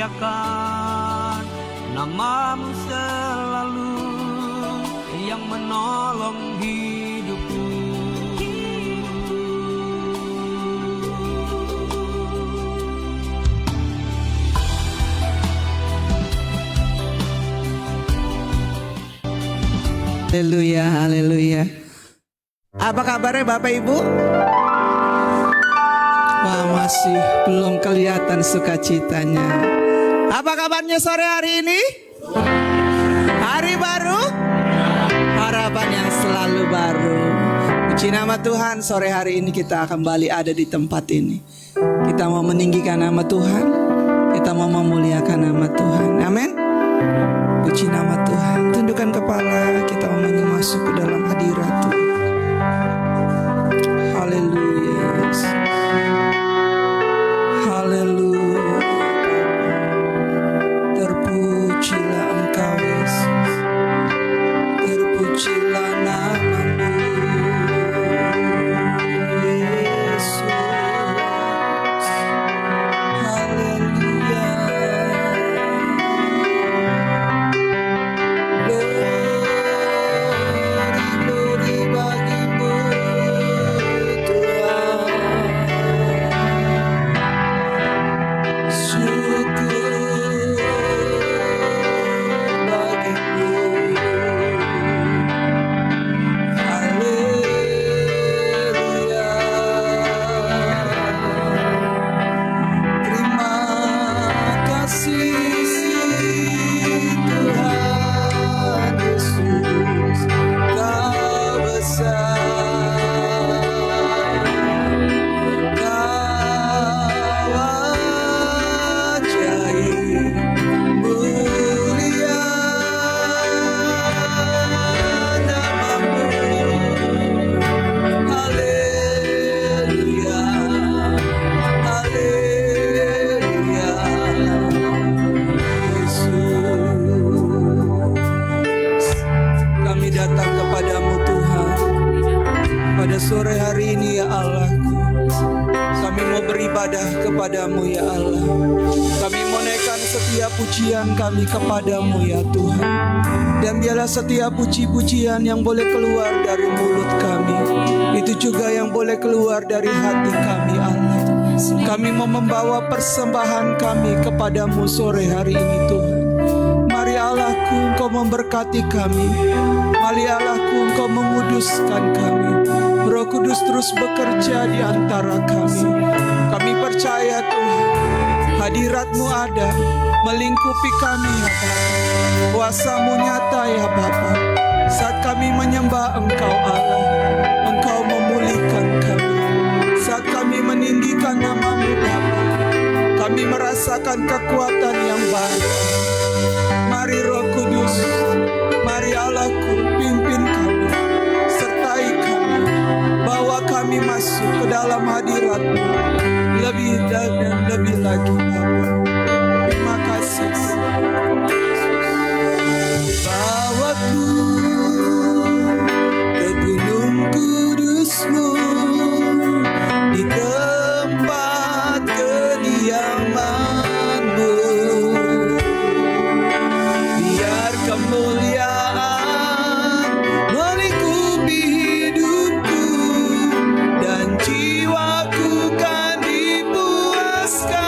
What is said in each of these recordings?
muliakan nama-Mu selalu yang menolong hidupku. Haleluya, haleluya. Apa kabarnya Bapak Ibu? Wah, masih belum kelihatan sukacitanya. Apa kabarnya sore hari ini? Hari baru? Harapan yang selalu baru. Puji nama Tuhan, sore hari ini kita kembali ada di tempat ini. Kita mau meninggikan nama Tuhan. Kita mau memuliakan nama Tuhan. Amin. Puji nama Tuhan. Tundukkan kepala, kita mau masuk ke dalam hadirat Tuhan. Haleluya. Haleluya. Terpujilah Engkau Yesus. Terpujilah nama-Mu Yesus. Haleluya. Glory bagimu Tuhan. Syukur bagimu. Haleluya. Terima kasih Tuhan Yesus, Kau besar, Kau ajaib, mulia nama-Mu. Haleluya, haleluya, Yesus. Kami datang kepadamu Tuhan pada sore hari ini ya Allahku. Kami mau beribadah kepadamu ya Allah. Kami mau naikkan setiap pujian kami kepadamu ya Tuhan. Dan biarlah setiap puji-pujian yang boleh keluar dari mulut kami, itu juga yang boleh keluar dari hati kami Allah. Kami mau membawa persembahan kami kepadamu sore hari ini Tuhan. Mari Allahku, Engkau memberkati kami. Mari Allahku, Engkau menguduskan kami. Roh Kudus terus bekerja di antara kami. Kami percaya Tuhan, hadirat-Mu ada melingkupi kami ya Bapa. Kuasa-Mu nyata ya Bapa. Saat kami menyembah Engkau Allah, Engkau memulihkan kami. Saat kami meninggikan nama-Mu Bapa, kami merasakan kekuatan yang baru. Mari Roh Kudus, mari Allahku, pimpin kami, sertai kami, bawa kami masuk ke dalam hadirat-Mu lebih dan lebih lagi Bapa. Terima kasih. Bawaku ke gunung kudus-Mu, di tempat kediaman-Mu. Biar kemuliaan melingkupi hidupku dan jiwaku kan dipuaskan.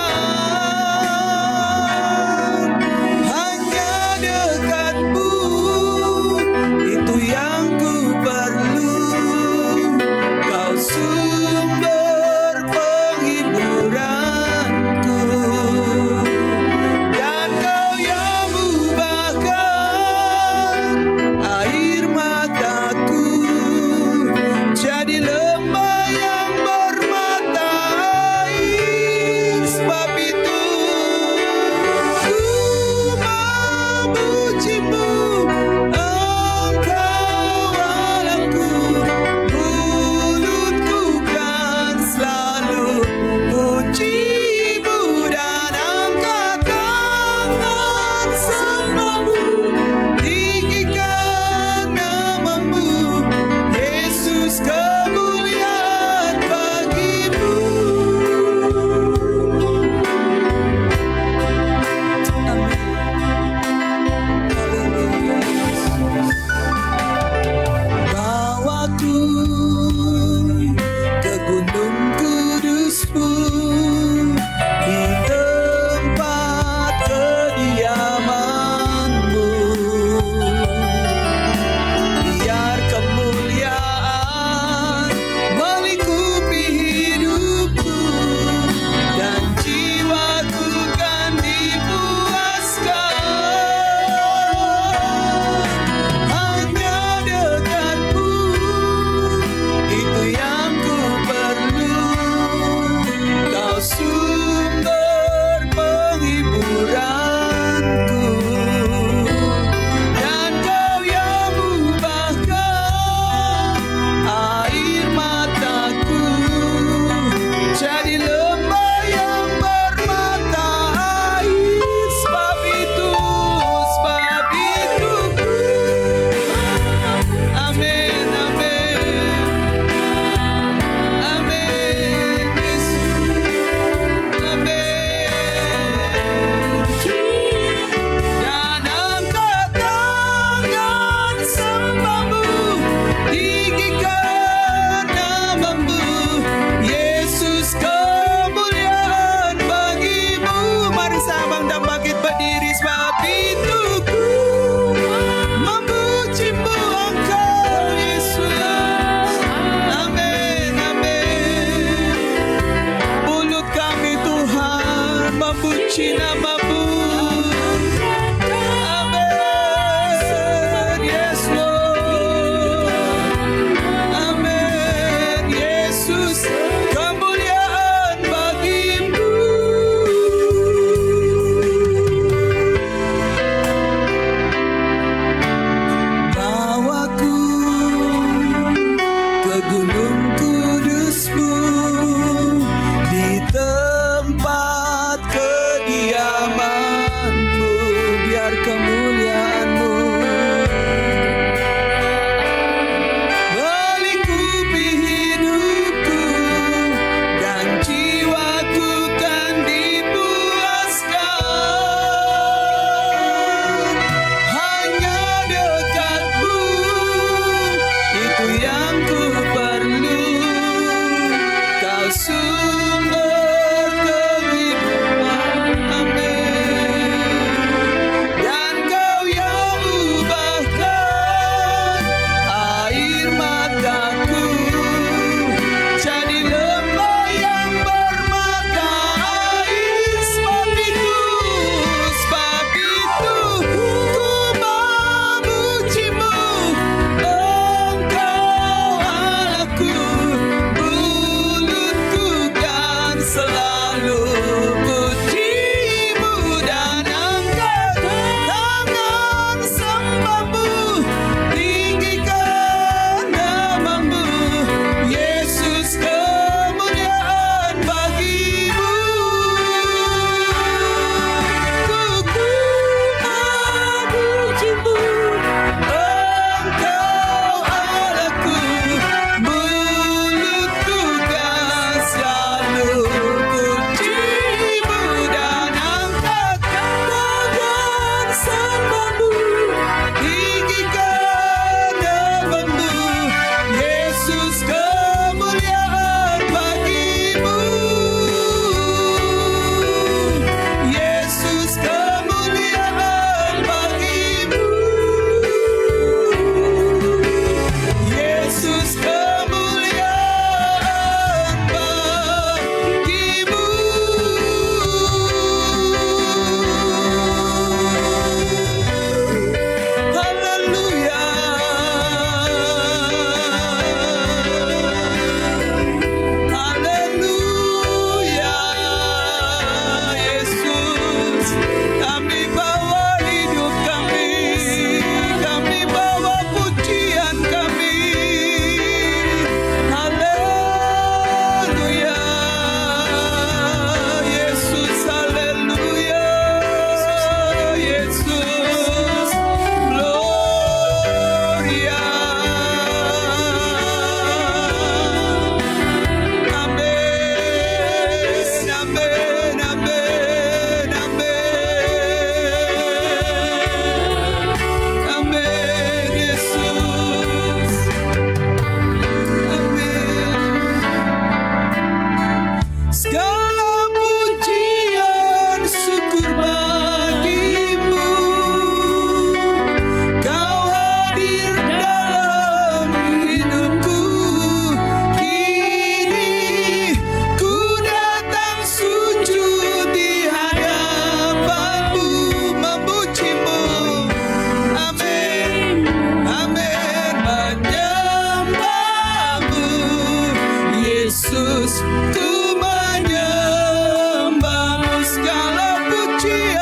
Yesus, ku menyembahmu, segala pujian,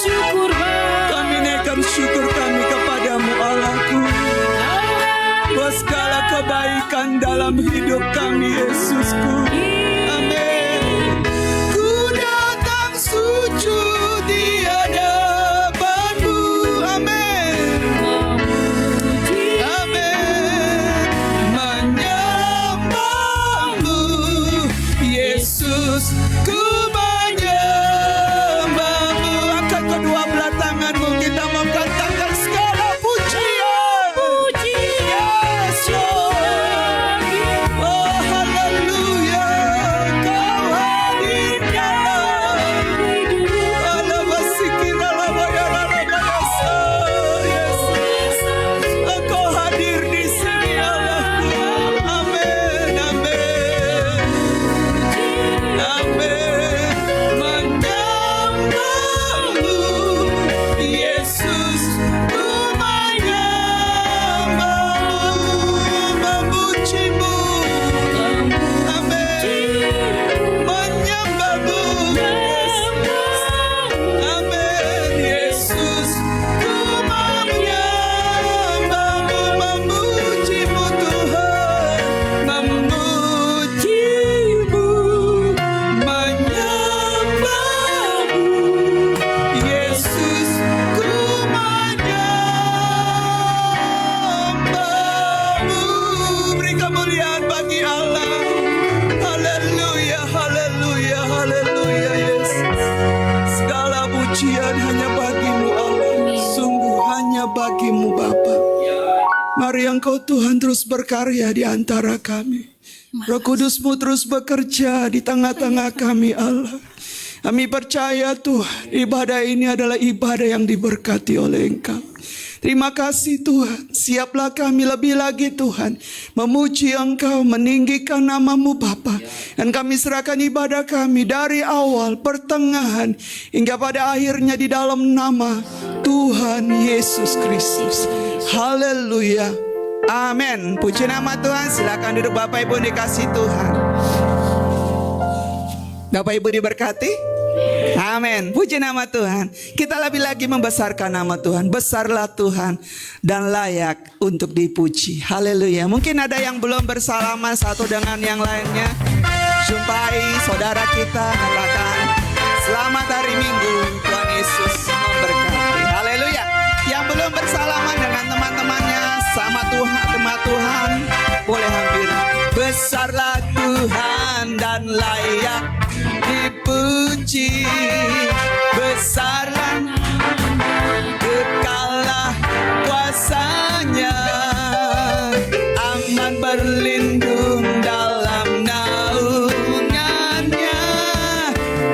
syukur kami naikkan syukur kami kepadamu Allahku, buat segala kebaikan dalam hidup kami Yesusku. Amin. Ku datang sujud di hadapanmu. Amin. Amin. Menyembahmu Yesus, ku menyembahmu. Angkat kedua belah tanganmu, kita mau katakan segala pujian. Yes, Lord. Oh, haleluya. Kau hadir dalam alabasikira labayara labayasa. Yesus, Engkau hadir di sini Allahku. Amin, amin. Amin. Menyembahmu Yesus, ku menyembahmu, memujimu. Amin. Menyembahmu Yesus. Amin. Yesus, ku menyembahmu, memujimu Tuhan, memujimu, menyembahmu Yesus, ku menyembahmu. Beri kemuliaan bagi Allah. Haleluya, haleluya, haleluya Yesus. Segala pujian hanya bagimu Allah, sungguh hanya bagimu Bapa. Mari Engkau Tuhan terus berkarya di antara kami. Roh Kudus-Mu terus bekerja di tengah-tengah kami Allah. Kami percaya Tuhan, ibadah ini adalah ibadah yang diberkati oleh Engkau. Terima kasih Tuhan, siaplah kami lebih lagi Tuhan, memuji Engkau, meninggikan nama-Mu Bapa. Dan kami serahkan ibadah kami dari awal, pertengahan, hingga pada akhirnya di dalam nama Tuhan Yesus Kristus. Haleluya. Amin. Puji nama Tuhan. Silakan duduk Bapak Ibu dikasih Tuhan. Bapak Ibu diberkati. Amin. Puji nama Tuhan. Kita lebih lagi membesarkan nama Tuhan. Besarlah Tuhan dan layak untuk dipuji. Haleluya. Mungkin ada yang belum bersalaman satu dengan yang lainnya. Jumpai saudara kita, katakan selamat hari Minggu. Tuhan Yesus memberkati. Haleluya. Yang belum bersalaman dengan teman-temannya, sama Tuhan, teman Tuhan, boleh hampir. Besarlah Tuhan dan layak dipuji, besarlah, kekallah kuasanya, aman berlindung dalam naungannya.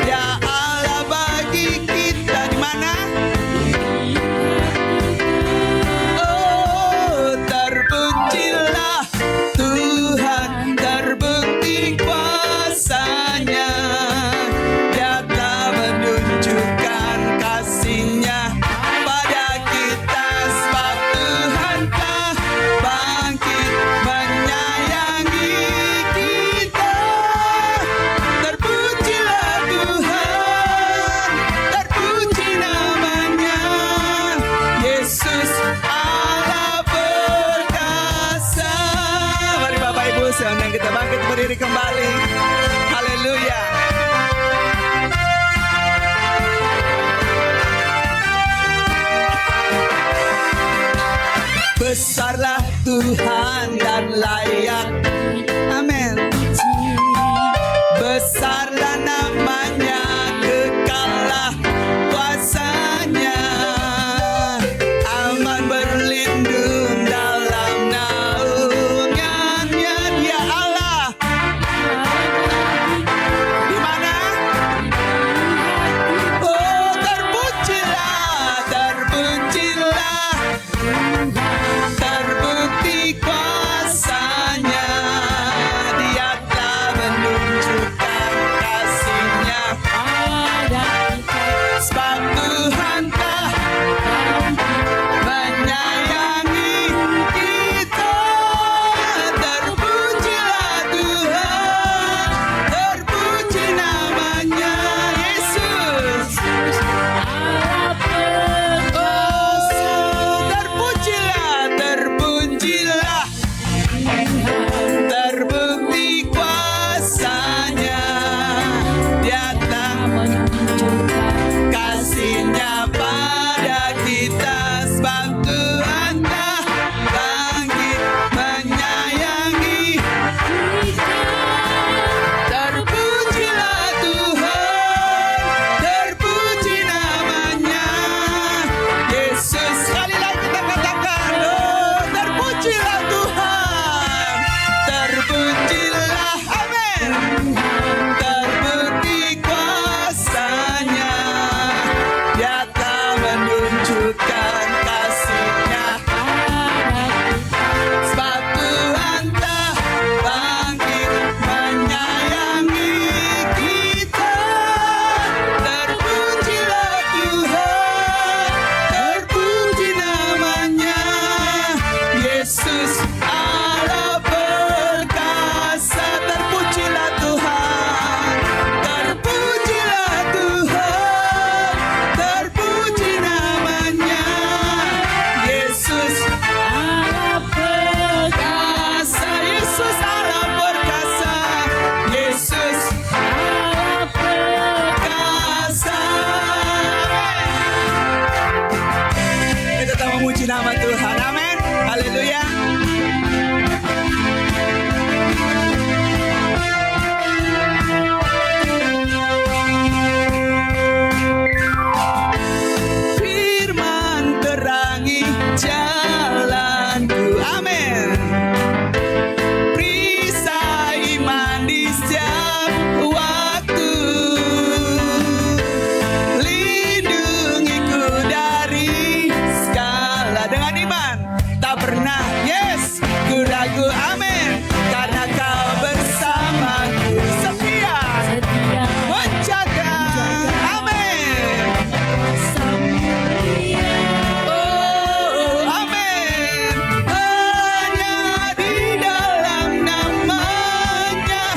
Ya Allah bagi kita di mana? Oh, terpujilah Tuhan, terbukti kuasanya. Dia telah menunjukkan kasih-Nya pada kita, sebab Tuhan telah bangkit menyayangi kita. Terpujilah Tuhan, terpuji namanya, Yesus Allah perkasa. Mari Bapak Ibu, sedang kita bangkit berdiri kembali. Haleluya. Besarlah Tuhan dan layak. Amin. Besarlah namanya, kekallah kuasanya, aman berlindung dalam naungannya. Dia Allah. Di mana? Oh, terpujilah, terpujilah, terbukti kuasanya. Dia telah menunjukkan pernah, yes, ku ragu, amin, karena kau bersamaku, setia menjaga, amin. Oh, amin. Hanya di dalam namanya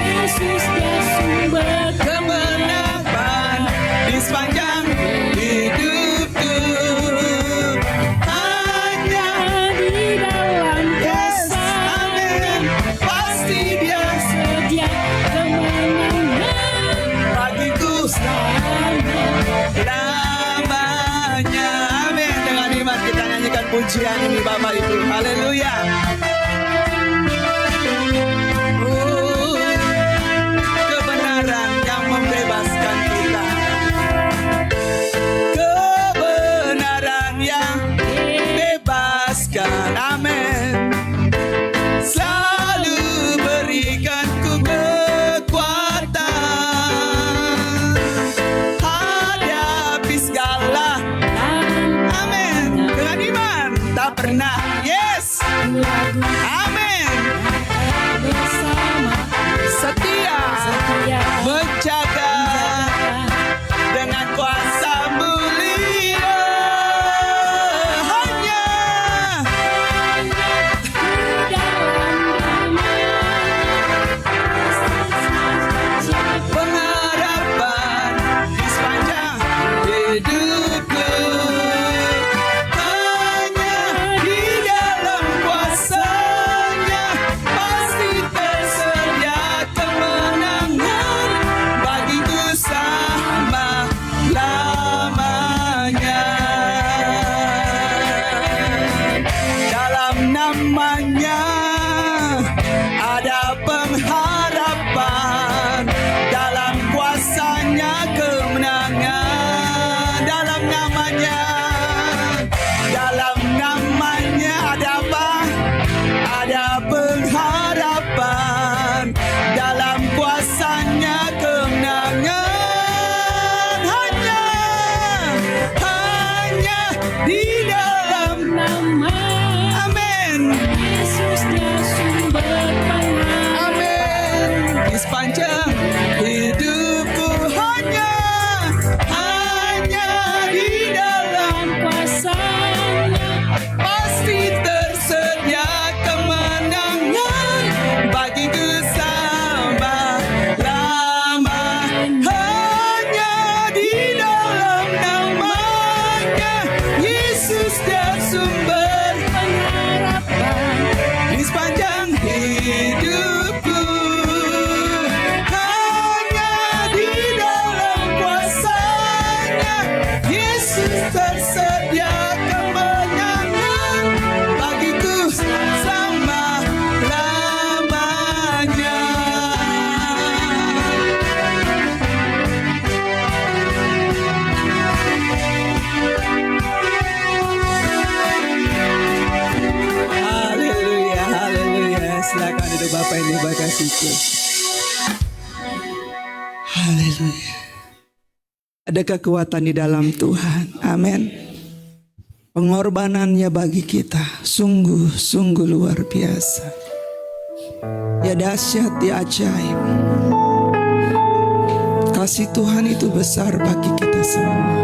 Yesus dia sumber kemenangan di sepanjang hidupku. Hanya di dalam yes, kasih amin, pasti dia sedia kemenangan bagiku lamanya. Amin. Dengan iman kita nyanyikan pujian ini Bapak Ibu. Haleluya. Oh, kebenaran yang membebaskan kita. Kebenaran yang bebaskan. Amin. Selalu berikanku kekuatan hadapi segala. Amin. Dengan iman tak pernah. Yes. lagu Amin. bersama Setia setia menjaga dengan kuasa mulia. Hanya di dalam pengharapan di sepanjang hidupku. Hanya di dalam kuasa-Nya pasti tersedia kemenangan bagiku sama lamanya. Dalam namanya ada pengharapan, dalam kuasa-Nya kemenangan. Dalam namanya ada apa? Ada pengharapan, dalam kuasa-Nya kemenangan. Hanya di dalam nama amin. Yesus dia sumber pengharapan Amin. Di sepanjang hidupku hanya di dalam kuasanya pasti tersedia kemenangan bagiku sama lama. Hanya di dalam namanya Yesus dia sumber pengharapan di sepanjang hidupku. Hanya di dalam kuasa-Nya Yesus tersedia kemenangan bagiku sama lamanya. Haleluya, haleluya. Silakan duduk Bapak ini bakasiku. Haleluya. Ada kekuatan di dalam Tuhan. Amin. Pengorbanannya bagi kita sungguh-sungguh luar biasa. Ya dahsyat, ya ajaib. Kasih Tuhan itu besar bagi kita semua.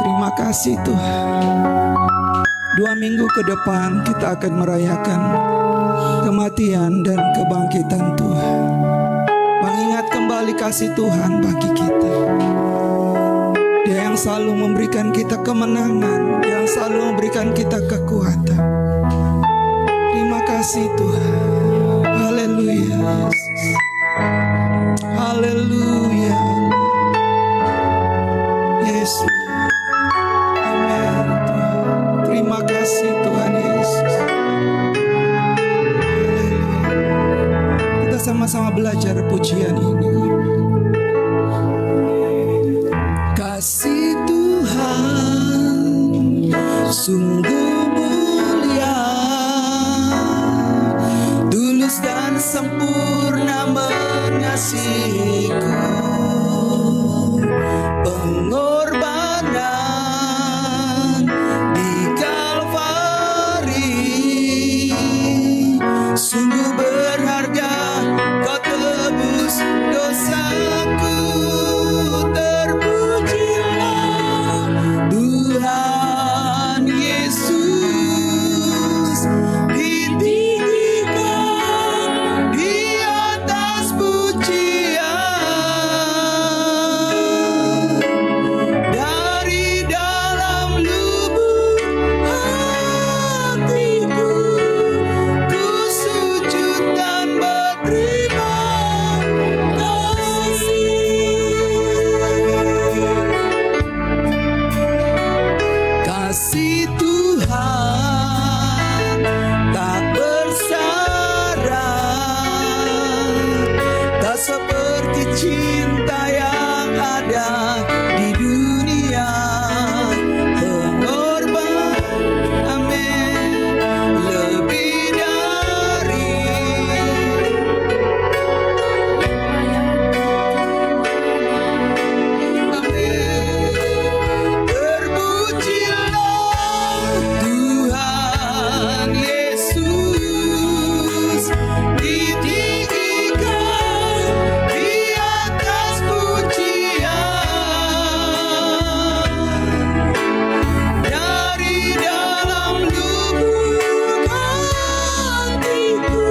Terima kasih Tuhan. 2 minggu ke depan kita akan merayakan kematian dan kebangkitan Tuhan. Mengingat kembali kasih Tuhan bagi kita. Dia yang selalu memberikan kita kemenangan, yang selalu memberikan kita kekuatan. Terima kasih Tuhan. Haleluya Yesus. Haleluya Yesus. Amin Tuhan. Terima kasih Tuhan Yesus. Haleluya. Kita sama-sama belajar pujian ini. Kasih Tuhan sungguh mulia, tulus dan sempurna mengasihiku. Pengorbanan dikala Tuhan tak bersyarat, tak seperti cinta yang ada di dunia. Pengorban, amin, lebih dari amin. Terpujilah Tuhan Yesus, ditinggikan di atas pujian. Dari dalam lubuk hatiku,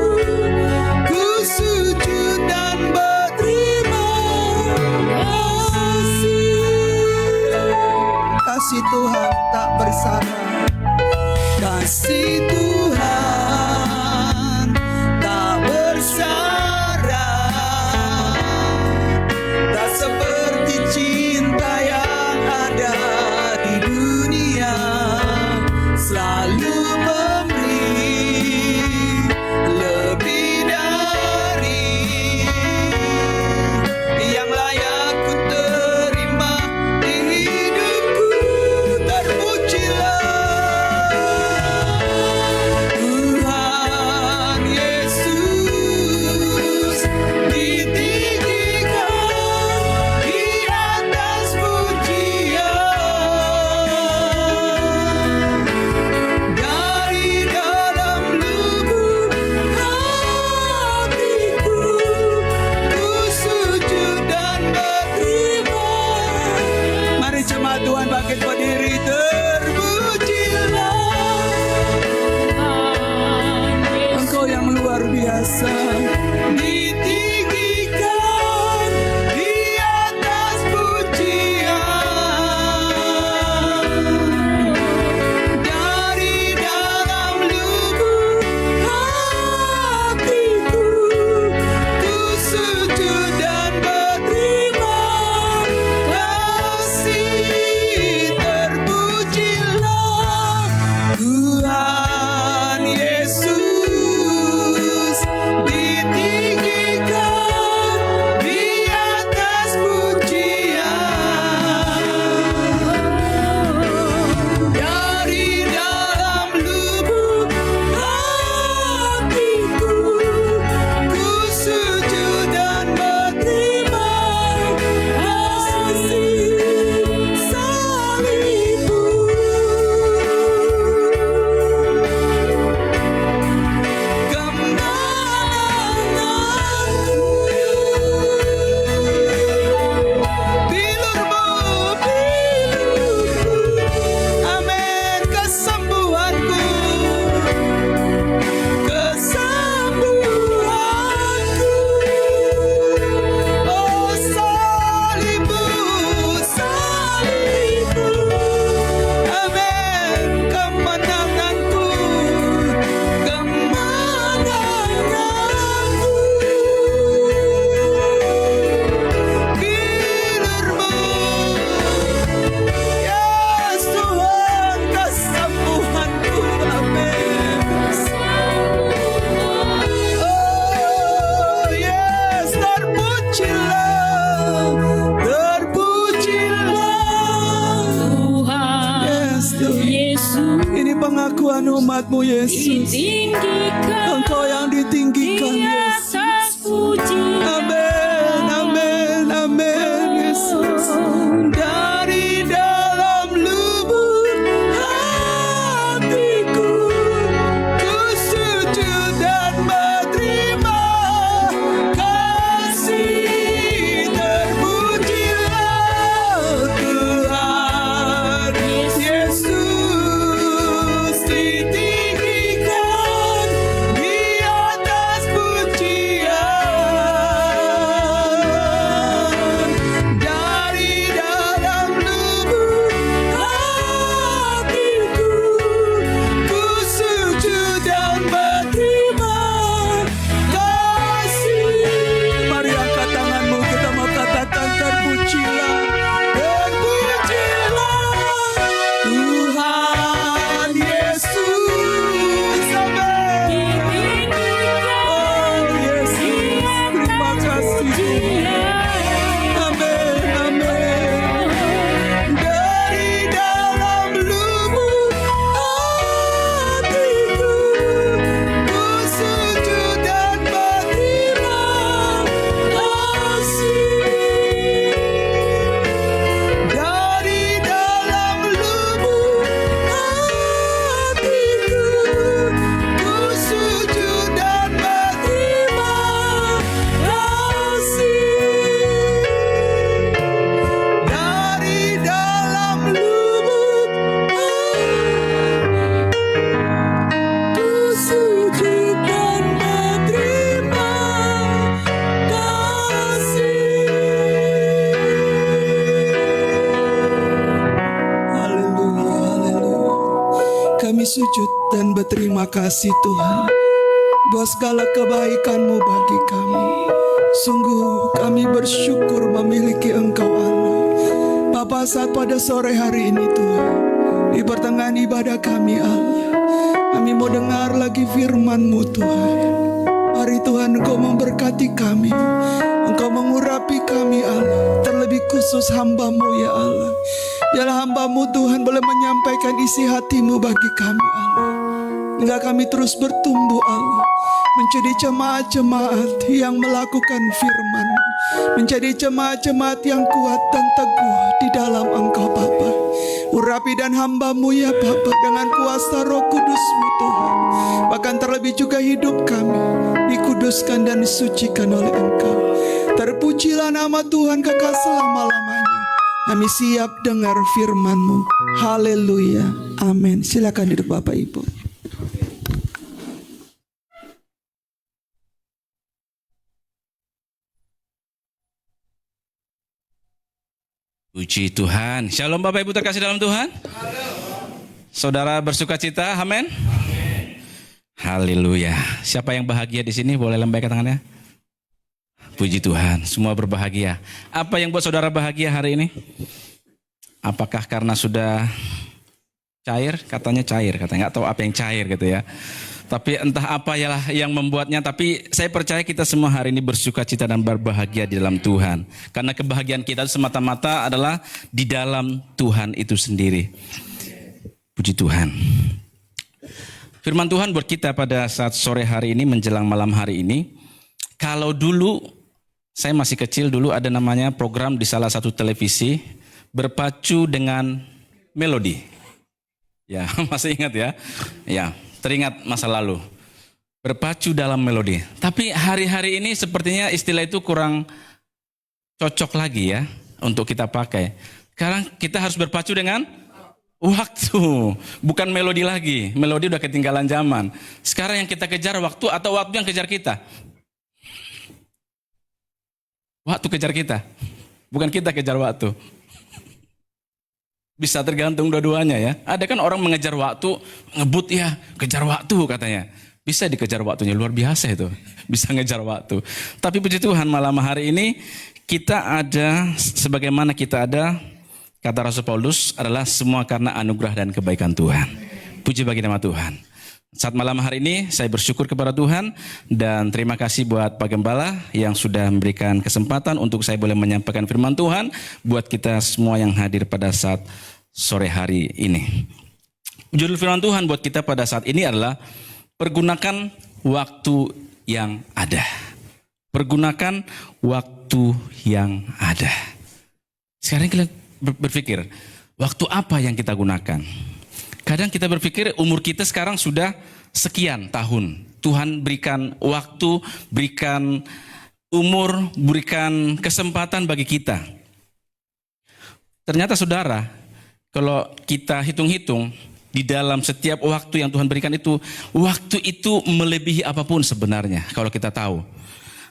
ku sujud dan berterima kasih. Kasih Tuhan tak bersyarat, kasih Tuhan tak bersyarat, tak seperti cinta yang ada di dunia. Selalu memberi lebih dari yang layak ku terima di hidupku. Terpujilah Tuhan Yesus, ditinggikan di atas pujian. Dari dalam lubuk hatiku, ku sujud dan berterima. Mari jemaat Tuhan bangkit berdiri. Terpujilah Engkau yang luar biasa, ditinggikan di atas pujian. Dari dalam lubuk hatiku, ku sujud dan berterima kasih. Terpujilah Tuhan Yesus, ditinggikan di atas pujian. Dari dalam lubuk hatiku, ku sujud dan berterima kasih. Salibmu kemenanganku, bilurmu, amin, kesembuhanku, kesembuhanku. Oh salibmu, salibmu, amin, kemenanganku, kemenanganku. Bilurmu, yes Tuhan, kesembuhanku, amin. Oh yes, terpujilah, terpujilah yes Tuhan. Yesus, Ini pengakuan umat-Mu Yesus, ditinggikan Engkau yang ditinggikan di Yesus. atas pujian. Amin, amin, amin Yesus. Dari dalam lubuk hatiku, ku sujud dan berterima kasih. Terpujilah Tuhan Yesus, ditinggikan di atas pujian. kami sujud dan berterima kasih Tuhan buat segala kebaikan-Mu bagi kami. Sungguh kami bersyukur memiliki Engkau Allah. Bapa, saat pada sore hari ini Tuhan, di pertengahan ibadah kami Allah, kami mau dengar lagi firman-Mu Tuhan. Mari Tuhan Engkau memberkati kami, Engkau mengurapi kami Allah. Terlebih khusus hamba-Mu ya Allah. Biarlah hamba-Mu Tuhan boleh menyampaikan isi hati-Mu bagi kami Allah. Hingga kami terus bertumbuh Allah, menjadi jemaat-jemaat yang melakukan firman-Mu, menjadi jemaat-jemaat yang kuat dan teguh di dalam Engkau Bapa. Urapi dan hamba-Mu ya Bapa dengan kuasa Roh Kudus-Mu Tuhan. Bahkan terlebih juga hidup kami dikuduskan dan disucikan oleh Engkau. Terpujilah nama Tuhan kekal selama-lamanya. Kami siap dengar firman-Mu. Haleluya. Amin. Silakan duduk Bapak Ibu. Puji Tuhan. Shalom Bapak Ibu terkasih dalam Tuhan. Saudara bersuka cita, amin. Haleluya. Siapa yang bahagia di sini boleh lambaikan tangannya. Puji Tuhan, semua berbahagia. Apa yang buat saudara bahagia hari ini? Apakah karena sudah cair? Katanya cair, katanya nggak tahu apa yang cair gitu ya. Tapi entah apa yang membuatnya, tapi saya percaya kita semua hari ini bersuka cita dan berbahagia di dalam Tuhan. Karena kebahagiaan kita semata-mata adalah di dalam Tuhan itu sendiri. Puji Tuhan. Firman Tuhan buat kita pada saat sore hari ini menjelang malam hari ini. Kalau dulu, saya masih kecil dulu ada namanya program di salah satu televisi berpacu dengan melodi. Ya, masih ingat ya? Ya. Teringat masa lalu, berpacu dalam melodi. Tapi hari-hari ini sepertinya istilah itu kurang cocok lagi ya untuk kita pakai. Sekarang kita harus berpacu dengan waktu, bukan melodi lagi. Melodi udah ketinggalan zaman. Sekarang yang kita kejar waktu atau waktu yang kejar kita? Waktu kejar kita, bukan kita kejar waktu. Bisa tergantung dua-duanya ya. Ada kan orang mengejar waktu, ngebut ya, kejar waktu katanya. Bisa dikejar waktunya, luar biasa itu. Bisa ngejar waktu. Tapi puji Tuhan malam hari ini kita ada, sebagaimana kita ada, kata Rasul Paulus adalah semua karena anugerah dan kebaikan Tuhan. Puji bagi nama Tuhan. Saat malam hari ini saya bersyukur kepada Tuhan dan terima kasih buat Pak Gembala yang sudah memberikan kesempatan untuk saya boleh menyampaikan firman Tuhan buat kita semua yang hadir pada saat sore hari ini. Judul firman Tuhan buat kita pada saat ini adalah pergunakan waktu yang ada. Pergunakan waktu yang ada. Sekarang kita berpikir, waktu apa yang kita gunakan? Kadang kita berpikir umur kita sekarang sudah sekian tahun. Tuhan berikan waktu, berikan umur, berikan kesempatan bagi kita. Ternyata saudara, kalau kita hitung-hitung di dalam setiap waktu yang Tuhan berikan itu, waktu itu melebihi apapun sebenarnya kalau kita tahu.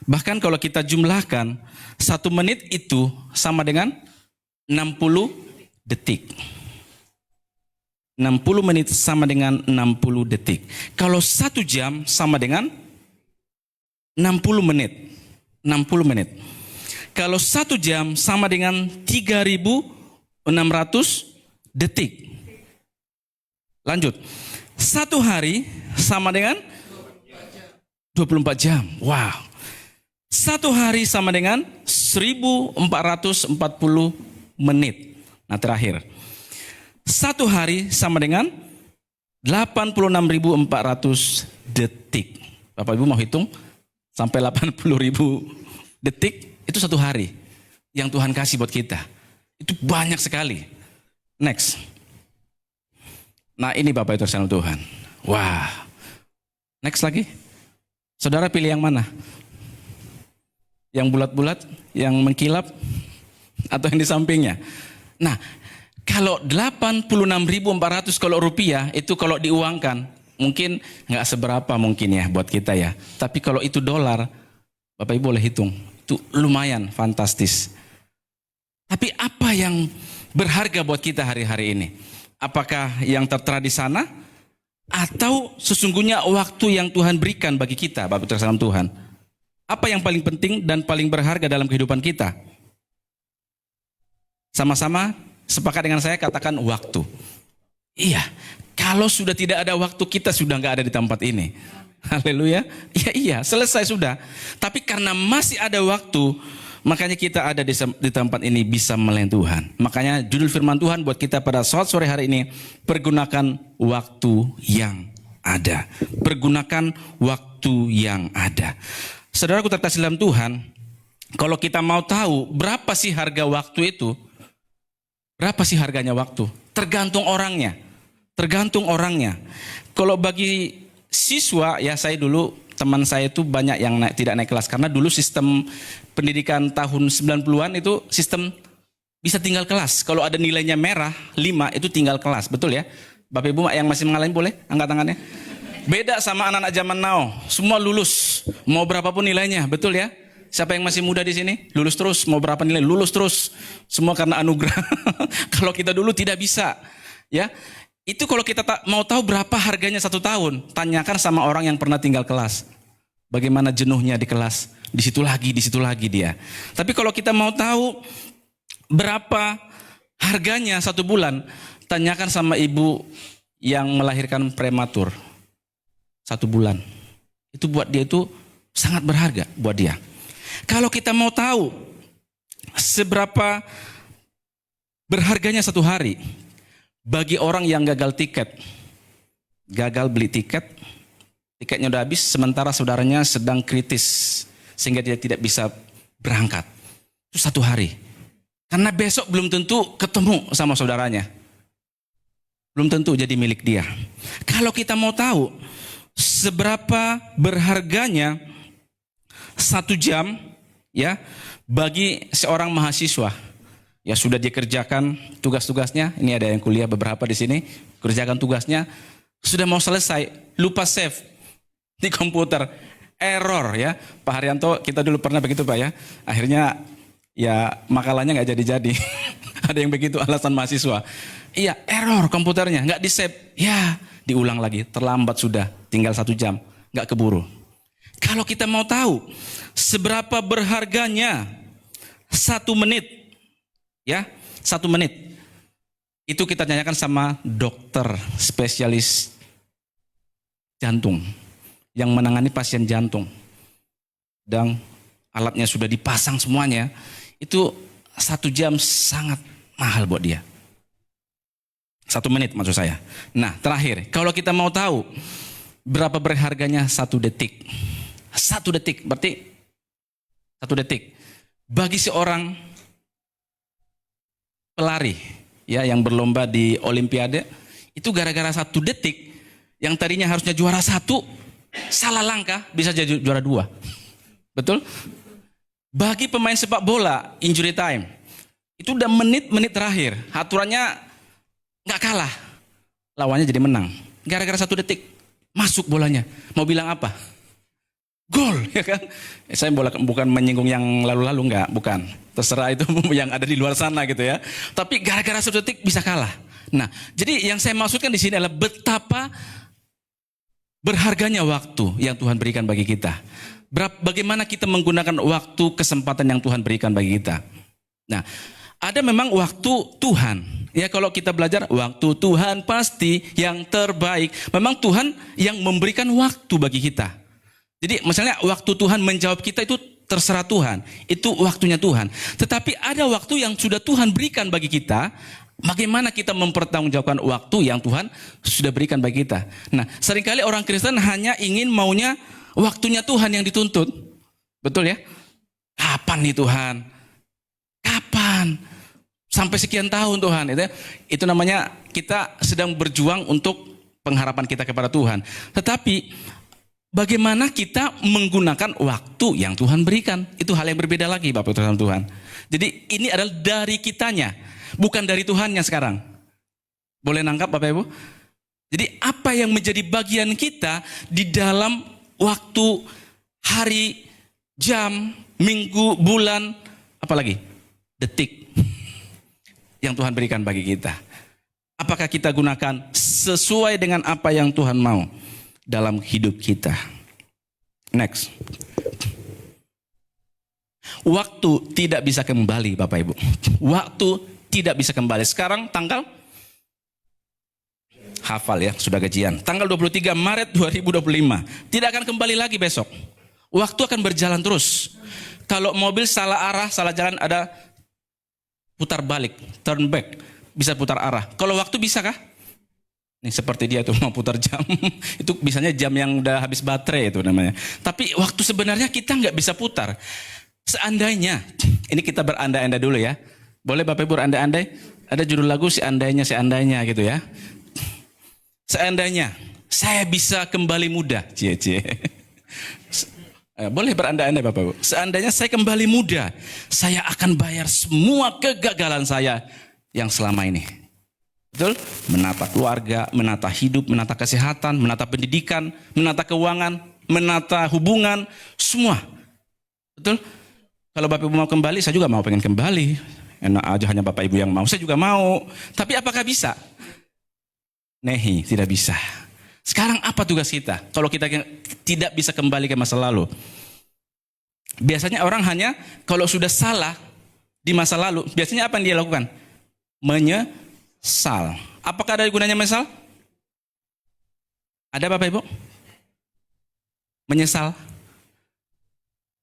Bahkan kalau kita jumlahkan, 1 menit itu sama dengan 60 detik. 60 menit sama dengan 60 detik. Kalau 1 jam sama dengan 60 menit. 60 menit. Kalau 1 jam sama dengan 3.600 detik. Lanjut. 1 hari sama dengan 24 jam. Wow. 1 hari sama dengan 1.440 menit. Nah terakhir. 1 hari sama dengan 86.400 detik. Bapak Ibu mau hitung sampai 80.000 detik itu 1 hari yang Tuhan kasih buat kita. Itu banyak sekali. Next. Nah ini Bapak itu salam Tuhan. Wah. Next lagi. Saudara pilih yang mana? Yang bulat-bulat, yang mengkilap, atau yang di sampingnya? Nah, kalau 86.400 kalau rupiah itu kalau diuangkan mungkin nggak seberapa mungkin ya buat kita ya. Tapi kalau itu dolar, Bapak Ibu boleh hitung, itu lumayan fantastis. Tapi apa yang berharga buat kita hari-hari ini? Apakah yang tertera di sana Atau sesungguhnya waktu yang Tuhan berikan bagi kita, Bapak Ibu salam Tuhan? Apa yang paling penting dan paling berharga dalam kehidupan kita? Sama-sama sepakat dengan saya, katakan waktu. Iya, kalau sudah tidak ada waktu, kita sudah nggak ada di tempat ini. Haleluya. Iya, selesai sudah. Tapi karena masih ada waktu, makanya kita ada di tempat ini bisa melayani Tuhan. Makanya judul firman Tuhan buat kita pada saat sore hari ini, pergunakan waktu yang ada. Pergunakan waktu yang ada. Saudaraku terkasih dalam Tuhan, kalau kita mau tahu berapa sih harga waktu itu, berapa sih harganya waktu? Tergantung orangnya. Tergantung orangnya. Kalau bagi siswa, ya saya dulu, teman saya itu banyak yang tidak naik kelas. Karena dulu sistem pendidikan tahun 90-an itu sistem bisa tinggal kelas. Kalau ada nilainya merah, 5 itu tinggal kelas. Betul ya? Bapak Ibu yang masih mengalami boleh angkat tangannya. Beda sama anak-anak zaman now. Semua lulus. Mau berapapun nilainya. Betul ya? Siapa yang masih muda di sini? Lulus terus. Mau berapa nilai? Lulus terus. Semua karena anugerah. Kalau kita dulu tidak bisa. Ya, itu kalau kita mau tahu berapa harganya 1 tahun, tanyakan sama orang yang pernah tinggal kelas. Bagaimana jenuhnya di kelas. Di situ lagi dia. Tapi kalau kita mau tahu berapa harganya 1 bulan, tanyakan sama ibu yang melahirkan prematur. 1 bulan. Itu buat dia itu sangat berharga buat dia. Kalau kita mau tahu seberapa berharganya 1 hari bagi orang yang gagal tiket, gagal beli tiket, tiketnya udah habis sementara saudaranya sedang kritis sehingga dia tidak bisa berangkat. Itu 1 hari. Karena besok belum tentu ketemu sama saudaranya. Belum tentu jadi milik dia. Kalau kita mau tahu seberapa berharganya 1 jam ya bagi seorang mahasiswa, ya sudah dikerjakan tugas-tugasnya. Ini ada yang kuliah beberapa di sini, kerjakan tugasnya, sudah mau selesai, lupa save di komputer, error ya. Pak Haryanto, kita dulu pernah begitu Pak ya. Akhirnya ya makalahnya nggak jadi-jadi. Ada yang begitu alasan mahasiswa. Iya, error komputernya, nggak di save. Ya, diulang lagi, terlambat sudah, tinggal 1 jam, nggak keburu. Kalau kita mau tahu seberapa berharganya 1 menit, ya 1 menit, itu kita tanyakan sama dokter spesialis jantung yang menangani pasien jantung, dan alatnya sudah dipasang semuanya. Itu 1 jam sangat mahal buat dia. 1 menit maksud saya. Nah terakhir, kalau kita mau tahu berapa berharganya 1 detik. 1 detik, berarti 1 detik. Bagi seorang pelari ya yang berlomba di Olimpiade, itu gara-gara 1 detik yang tadinya harusnya juara 1, salah langkah bisa jadi juara 2. Betul? Bagi pemain sepak bola, injury time, itu udah menit-menit terakhir, aturannya nggak kalah, lawannya jadi menang. Gara-gara 1 detik masuk bolanya, mau bilang apa? Gol, ya kan? Saya bukan menyinggung yang lalu-lalu, enggak, bukan. Terserah itu yang ada di luar sana gitu ya. Tapi gara-gara 1 detik bisa kalah. Nah, jadi yang saya maksudkan di sini adalah betapa berharganya waktu yang Tuhan berikan bagi kita. Bagaimana kita menggunakan waktu, kesempatan yang Tuhan berikan bagi kita. Nah, ada memang waktu Tuhan. Ya kalau kita belajar, waktu Tuhan pasti yang terbaik. Memang Tuhan yang memberikan waktu bagi kita. Jadi misalnya waktu Tuhan menjawab kita itu terserah Tuhan. Itu waktunya Tuhan. Tetapi ada waktu yang sudah Tuhan berikan bagi kita. Bagaimana kita mempertanggungjawabkan waktu yang Tuhan sudah berikan bagi kita. Nah seringkali orang Kristen hanya ingin maunya waktunya Tuhan yang dituntut. Betul ya? Kapan nih Tuhan? Kapan? Sampai sekian tahun Tuhan. Itu namanya kita sedang berjuang untuk pengharapan kita kepada Tuhan. Tetapi bagaimana kita menggunakan waktu yang Tuhan berikan, itu hal yang berbeda lagi Bapak Ibu Tuhan. Jadi ini adalah dari kitanya, bukan dari Tuhannya sekarang. Boleh nangkap Bapak Ibu? Jadi apa yang menjadi bagian kita di dalam waktu, hari, jam, minggu, bulan, apalagi detik yang Tuhan berikan bagi kita. Apakah kita gunakan sesuai dengan apa yang Tuhan mau dalam hidup kita? Next. Waktu tidak bisa kembali, Bapak Ibu. Waktu tidak bisa kembali. Sekarang tanggal, hafal ya, sudah gajian. Tanggal 23 Maret 2025. Tidak akan kembali lagi besok. Waktu akan berjalan terus. Kalau mobil salah arah, salah jalan, ada putar balik, turn back. Bisa putar arah. Kalau waktu bisa kah? Nih seperti dia tuh mau putar jam. Itu bisanya jam yang udah habis baterai itu namanya. Tapi waktu sebenarnya kita nggak bisa putar. Seandainya, ini kita berandai-andai dulu ya. Boleh Bapak Ibu berandai-andai? Ada judul lagu seandainya gitu ya. Seandainya saya bisa kembali muda. Cie. Boleh berandai-andai Bapak Ibu. Seandainya saya kembali muda, saya akan bayar semua kegagalan saya yang selama ini. Betul? Menata keluarga, menata hidup, menata kesehatan, menata pendidikan, menata keuangan, menata hubungan, semua. Betul? Kalau Bapak Ibu mau kembali, saya juga mau pengen kembali. Enak aja hanya Bapak Ibu yang mau, saya juga mau. Tapi apakah bisa? Nehi, tidak bisa. Sekarang apa tugas kita? Kalau kita tidak bisa kembali ke masa lalu. Biasanya orang hanya kalau sudah salah di masa lalu, biasanya apa yang dia lakukan? Menyesal. Apakah ada gunanya menyesal? Ada Bapak Ibu? Menyesal?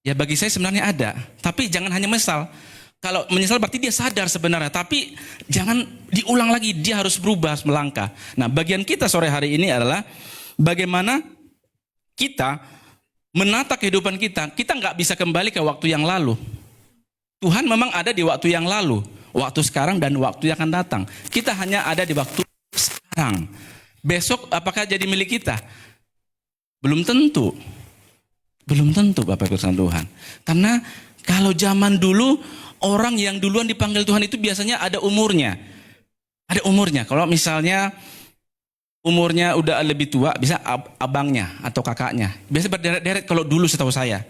Ya bagi saya sebenarnya ada. Tapi jangan hanya menyesal. Kalau menyesal berarti dia sadar sebenarnya. Tapi jangan diulang lagi. Dia harus berubah, harus melangkah. Nah bagian kita sore hari ini adalah bagaimana kita menata kehidupan kita. Kita nggak bisa kembali ke waktu yang lalu. Tuhan memang ada di waktu yang lalu. Waktu sekarang dan waktu yang akan datang. Kita hanya ada di waktu sekarang. Besok apakah jadi milik kita? Belum tentu. Belum tentu Bapak Ibu Tuhan. Karena kalau zaman dulu orang yang duluan dipanggil Tuhan itu biasanya ada umurnya. Ada umurnya. Kalau misalnya umurnya udah lebih tua, bisa abangnya atau kakaknya. Biasanya berderet-deret kalau dulu setahu saya.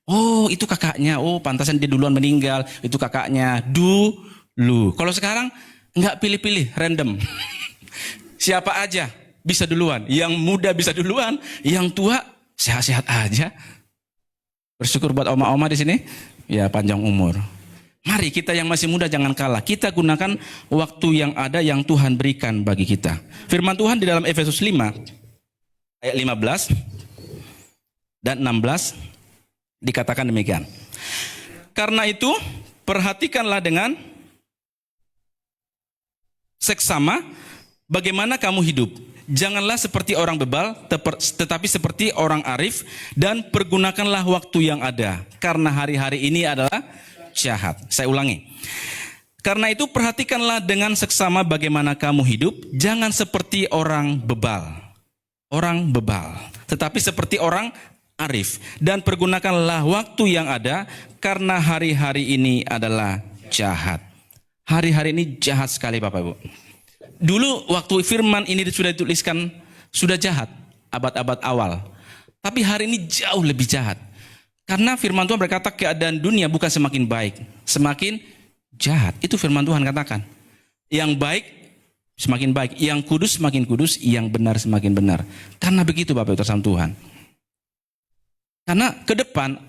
Oh itu kakaknya, oh pantasan dia duluan meninggal, itu kakaknya dulu. Kalau sekarang nggak pilih-pilih, random. Siapa aja bisa duluan, yang muda bisa duluan, yang tua sehat-sehat aja. Bersyukur buat oma-oma di sini, ya panjang umur. Mari kita yang masih muda jangan kalah, kita gunakan waktu yang ada yang Tuhan berikan bagi kita. Firman Tuhan di dalam Efesus 5 ayat 15 dan 16 dikatakan demikian. Karena itu perhatikanlah dengan seksama bagaimana kamu hidup. Janganlah seperti orang bebal, tetapi seperti orang arif, dan pergunakanlah waktu yang ada. Karena hari-hari ini adalah jahat. Saya ulangi. Karena itu perhatikanlah dengan seksama bagaimana kamu hidup. Jangan seperti orang bebal. Orang bebal. Tetapi seperti orang arif, dan pergunakanlah waktu yang ada karena hari-hari ini adalah jahat. Hari-hari ini jahat sekali Bapak Ibu. Dulu waktu firman ini sudah dituliskan sudah jahat, abad-abad awal. Tapi hari ini jauh lebih jahat. Karena firman Tuhan berkata keadaan dunia bukan semakin baik, semakin jahat. Itu firman Tuhan katakan. Yang baik semakin baik, yang kudus semakin kudus, yang benar semakin benar. Karena begitu Bapak Ibu Tuhan. Karena ke depan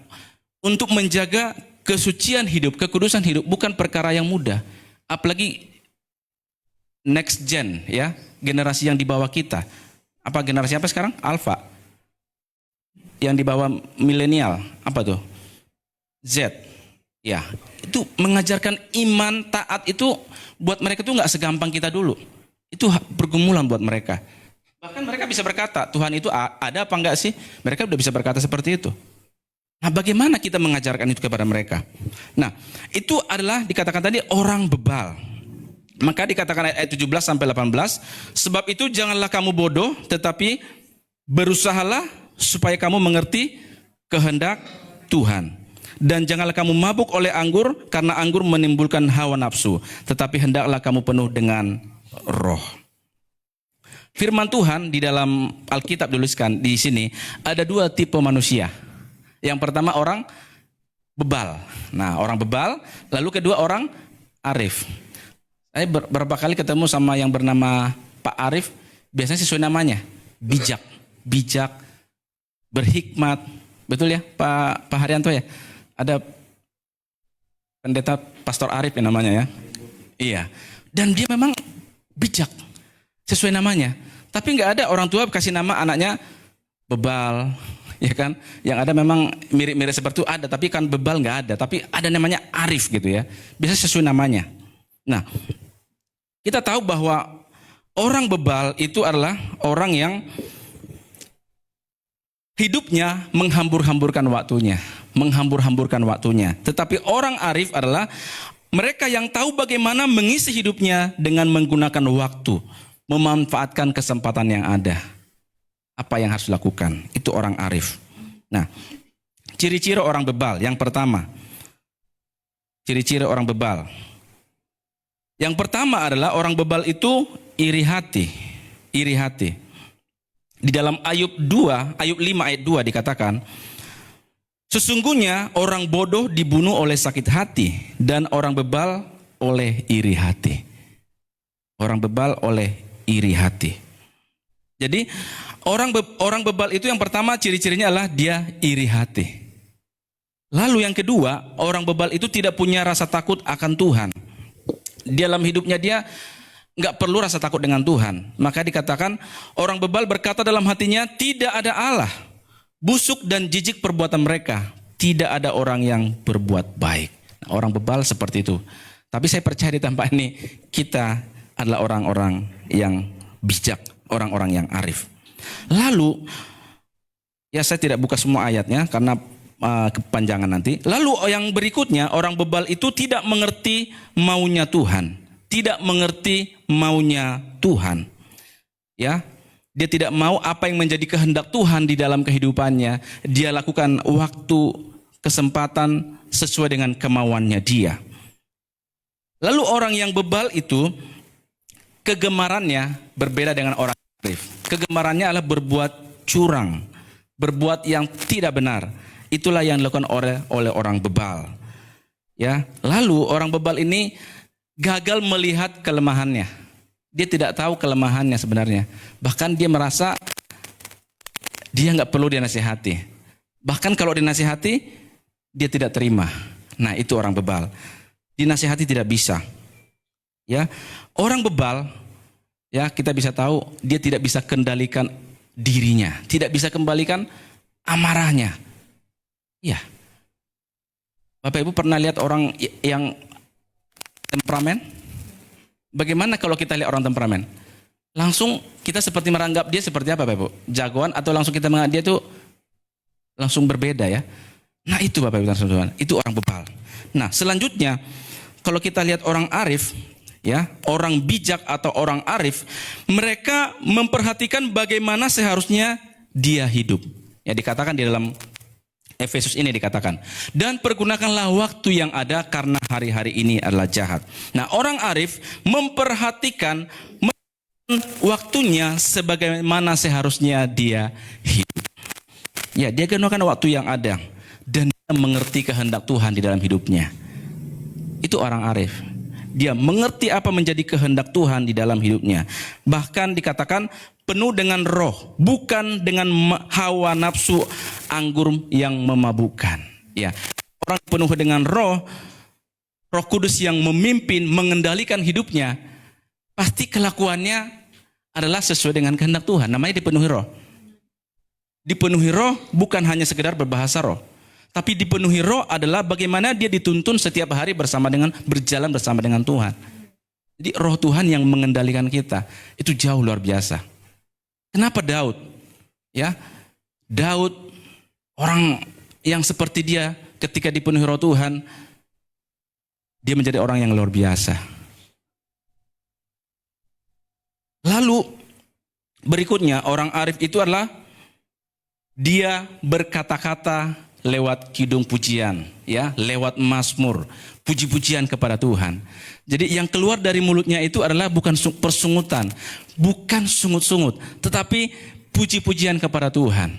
untuk menjaga kesucian hidup, kekudusan hidup bukan perkara yang mudah. Apalagi next gen ya, generasi yang di bawah kita. Apa generasi apa sekarang? Alpha. Yang di bawah milenial, apa tuh? Z. Ya, itu mengajarkan iman taat itu buat mereka tuh nggak segampang kita dulu. Itu pergumulan buat mereka. Bahkan mereka bisa berkata, Tuhan itu ada apa enggak sih? Mereka udah bisa berkata seperti itu. Nah bagaimana kita mengajarkan itu kepada mereka? Nah itu adalah dikatakan tadi orang bebal. Maka dikatakan ayat 17 sampai 18. Sebab itu janganlah kamu bodoh, tetapi berusahalah supaya kamu mengerti kehendak Tuhan. Dan janganlah kamu mabuk oleh anggur, karena anggur menimbulkan hawa nafsu. Tetapi hendaklah kamu penuh dengan roh. Firman Tuhan di dalam Alkitab tuliskan di sini ada dua tipe manusia. Yang pertama orang bebal. Nah, orang bebal, lalu kedua orang arif. Saya beberapa kali ketemu sama yang bernama Pak Arif, biasanya sesuai namanya, bijak, berhikmat, betul ya Pak Haryanto ya? Ada pendeta Pastor Arif ya namanya ya? Iya, dan dia memang bijak, sesuai namanya. Tapi nggak ada orang tua kasih nama anaknya bebal, ya kan? Yang ada memang mirip-mirip seperti itu ada, tapi kan bebal nggak ada. Tapi ada namanya Arif gitu ya. Biasa sesuai namanya. Nah, kita tahu bahwa orang bebal itu adalah orang yang hidupnya menghambur-hamburkan waktunya. Tetapi orang arif adalah mereka yang tahu bagaimana mengisi hidupnya dengan menggunakan waktu, memanfaatkan kesempatan yang ada. Apa yang harus dilakukan? Itu orang arif. Nah, ciri-ciri orang bebal. Yang pertama, ciri-ciri orang bebal. Yang pertama adalah orang bebal itu iri hati. Di dalam Ayub 5 ayat 2 dikatakan, sesungguhnya orang bodoh dibunuh oleh sakit hati dan orang bebal oleh iri hati. Orang bebal oleh iri hati. Jadi orang bebal itu yang pertama ciri-cirinya adalah dia iri hati. Lalu yang kedua, orang bebal itu tidak punya rasa takut akan Tuhan. Dalam hidupnya dia nggak perlu rasa takut dengan Tuhan. Maka dikatakan orang bebal berkata dalam hatinya, tidak ada Allah. Busuk dan jijik perbuatan mereka. Tidak ada orang yang berbuat baik. Nah, orang bebal seperti itu. Tapi saya percaya di tempat ini kita adalah orang-orang yang bijak, orang-orang yang arif. Lalu, ya saya tidak buka semua ayatnya karena kepanjangan nanti. Lalu yang berikutnya, orang bebal itu tidak mengerti maunya Tuhan. Tidak mengerti maunya Tuhan. Ya, dia tidak mau apa yang menjadi kehendak Tuhan di dalam kehidupannya. Dia lakukan waktu, kesempatan sesuai dengan kemauannya dia. Lalu orang yang bebal itu kegemarannya berbeda dengan orang arif. Kegemarannya adalah berbuat curang, berbuat yang tidak benar. Itulah yang dilakukan oleh orang bebal. Ya, lalu orang bebal ini gagal melihat kelemahannya. Dia tidak tahu kelemahannya sebenarnya. Bahkan dia merasa dia nggak perlu dinasihati. Bahkan kalau dinasihati, dia tidak terima. Nah, itu orang bebal. Dinasihati tidak bisa. Ya, orang bebal, ya kita bisa tahu dia tidak bisa kendalikan dirinya, tidak bisa kembalikan amarahnya. Ya, Bapak Ibu pernah lihat orang yang temperamen? Bagaimana kalau kita lihat orang temperamen? Langsung kita seperti meranggap dia seperti apa Bapak Ibu? Jagoan atau langsung kita menganggap dia itu langsung berbeda ya? Nah itu Bapak Ibu teman-teman, itu orang bebal. Nah selanjutnya kalau kita lihat orang arif, ya orang bijak atau orang arif, mereka memperhatikan bagaimana seharusnya dia hidup. Ya dikatakan di dalam Efesus ini dikatakan, dan pergunakanlah waktu yang ada karena hari-hari ini adalah jahat. Nah orang arif memperhatikan waktunya sebagaimana seharusnya dia hidup. Ya dia gunakan waktu yang ada dan dia mengerti kehendak Tuhan di dalam hidupnya. Itu orang arif. Dia mengerti apa menjadi kehendak Tuhan di dalam hidupnya. Bahkan dikatakan penuh dengan roh, bukan dengan hawa nafsu anggur yang memabukkan. Ya, orang penuh dengan roh, Roh Kudus yang memimpin, mengendalikan hidupnya, pasti kelakuannya adalah sesuai dengan kehendak Tuhan. Namanya dipenuhi roh. Dipenuhi roh bukan hanya sekedar berbahasa roh. Tapi dipenuhi roh adalah bagaimana dia dituntun setiap hari berjalan bersama dengan Tuhan. Jadi roh Tuhan yang mengendalikan kita. Itu jauh luar biasa. Kenapa Daud? Ya, Daud orang yang seperti dia ketika dipenuhi roh Tuhan, dia menjadi orang yang luar biasa. Lalu berikutnya orang arif itu adalah dia berkata-kata lewat kidung pujian, ya, lewat mazmur, puji-pujian kepada Tuhan. Jadi yang keluar dari mulutnya itu adalah bukan persungutan, bukan sungut-sungut, tetapi puji-pujian kepada Tuhan.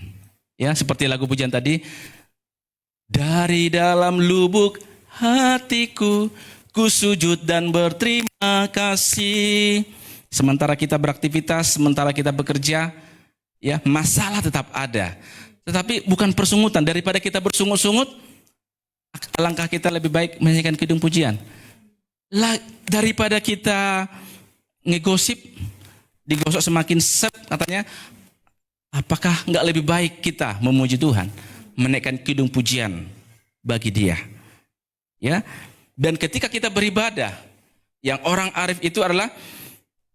Ya, seperti lagu pujian tadi, dari dalam lubuk hatiku, ku sujud dan berterima kasih. Sementara kita beraktivitas, sementara kita bekerja, ya masalah tetap ada. Tetapi bukan persungutan. Daripada kita bersungut-sungut, alangkah kita lebih baik menyanyikan kidung pujian. Daripada kita ngegosip, digosok semakin set katanya, apakah nggak lebih baik kita memuji Tuhan, menaikkan kidung pujian bagi Dia, ya? Dan ketika kita beribadah, yang orang arif itu adalah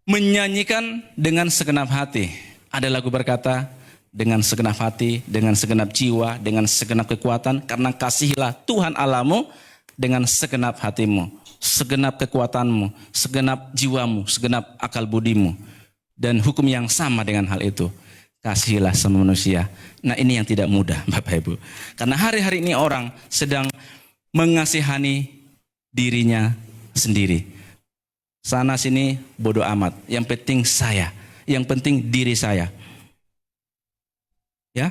menyanyikan dengan segenap hati. Ada lagu berkata, dengan segenap hati, dengan segenap jiwa, dengan segenap kekuatan, karena kasihilah Tuhan Allahmu dengan segenap hatimu, segenap kekuatanmu, segenap jiwamu, segenap akal budimu. Dan hukum yang sama dengan hal itu, kasihilah sama manusia. Nah, ini yang tidak mudah, Bapak Ibu. Karena hari-hari ini orang sedang mengasihani dirinya sendiri. Sana sini bodoh amat. Yang penting saya, yang penting diri saya. Ya.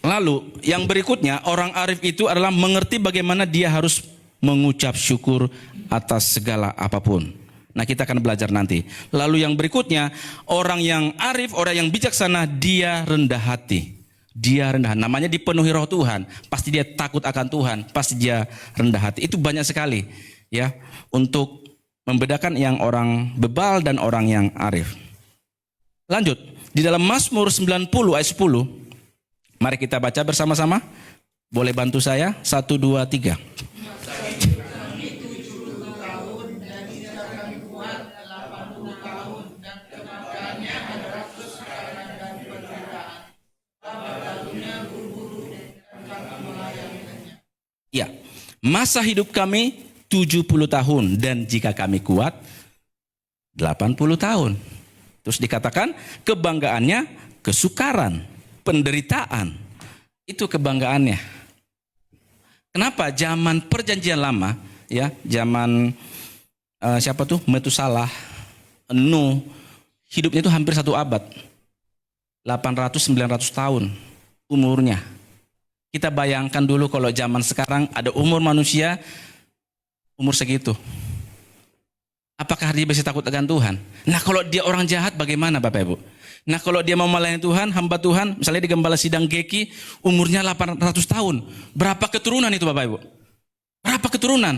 Lalu yang berikutnya, orang arif itu adalah mengerti bagaimana dia harus mengucap syukur atas segala apapun. Nah, kita akan belajar nanti. Lalu yang berikutnya, orang yang arif, orang yang bijaksana, dia rendah hati. Dia rendah, namanya dipenuhi roh Tuhan. Pasti dia takut akan Tuhan, pasti dia rendah hati. Itu banyak sekali, ya, untuk membedakan yang orang bebal dan orang yang arif. Lanjut, di dalam Mazmur 90 ayat 10, mari kita baca bersama-sama. Boleh bantu saya? 1, 2, 3. Ya, masa hidup kami 70 tahun dan jika kami kuat 80 tahun. Terus dikatakan kebanggaannya kesukaran, penderitaan. Itu kebanggaannya. Kenapa? Zaman perjanjian lama, ya, zaman siapa tuh? Metusalah, Nuh, hidupnya itu hampir 1 abad. 800-900 tahun umurnya. Kita bayangkan dulu kalau zaman sekarang ada umur manusia umur segitu. Apakah dia bisa takut akan Tuhan? Nah, kalau dia orang jahat bagaimana Bapak Ibu? Nah, kalau dia mau melayani Tuhan, hamba Tuhan, misalnya di Gembala Sidang GEKI, umurnya 800 tahun. Berapa keturunan itu Bapak Ibu? Berapa keturunan?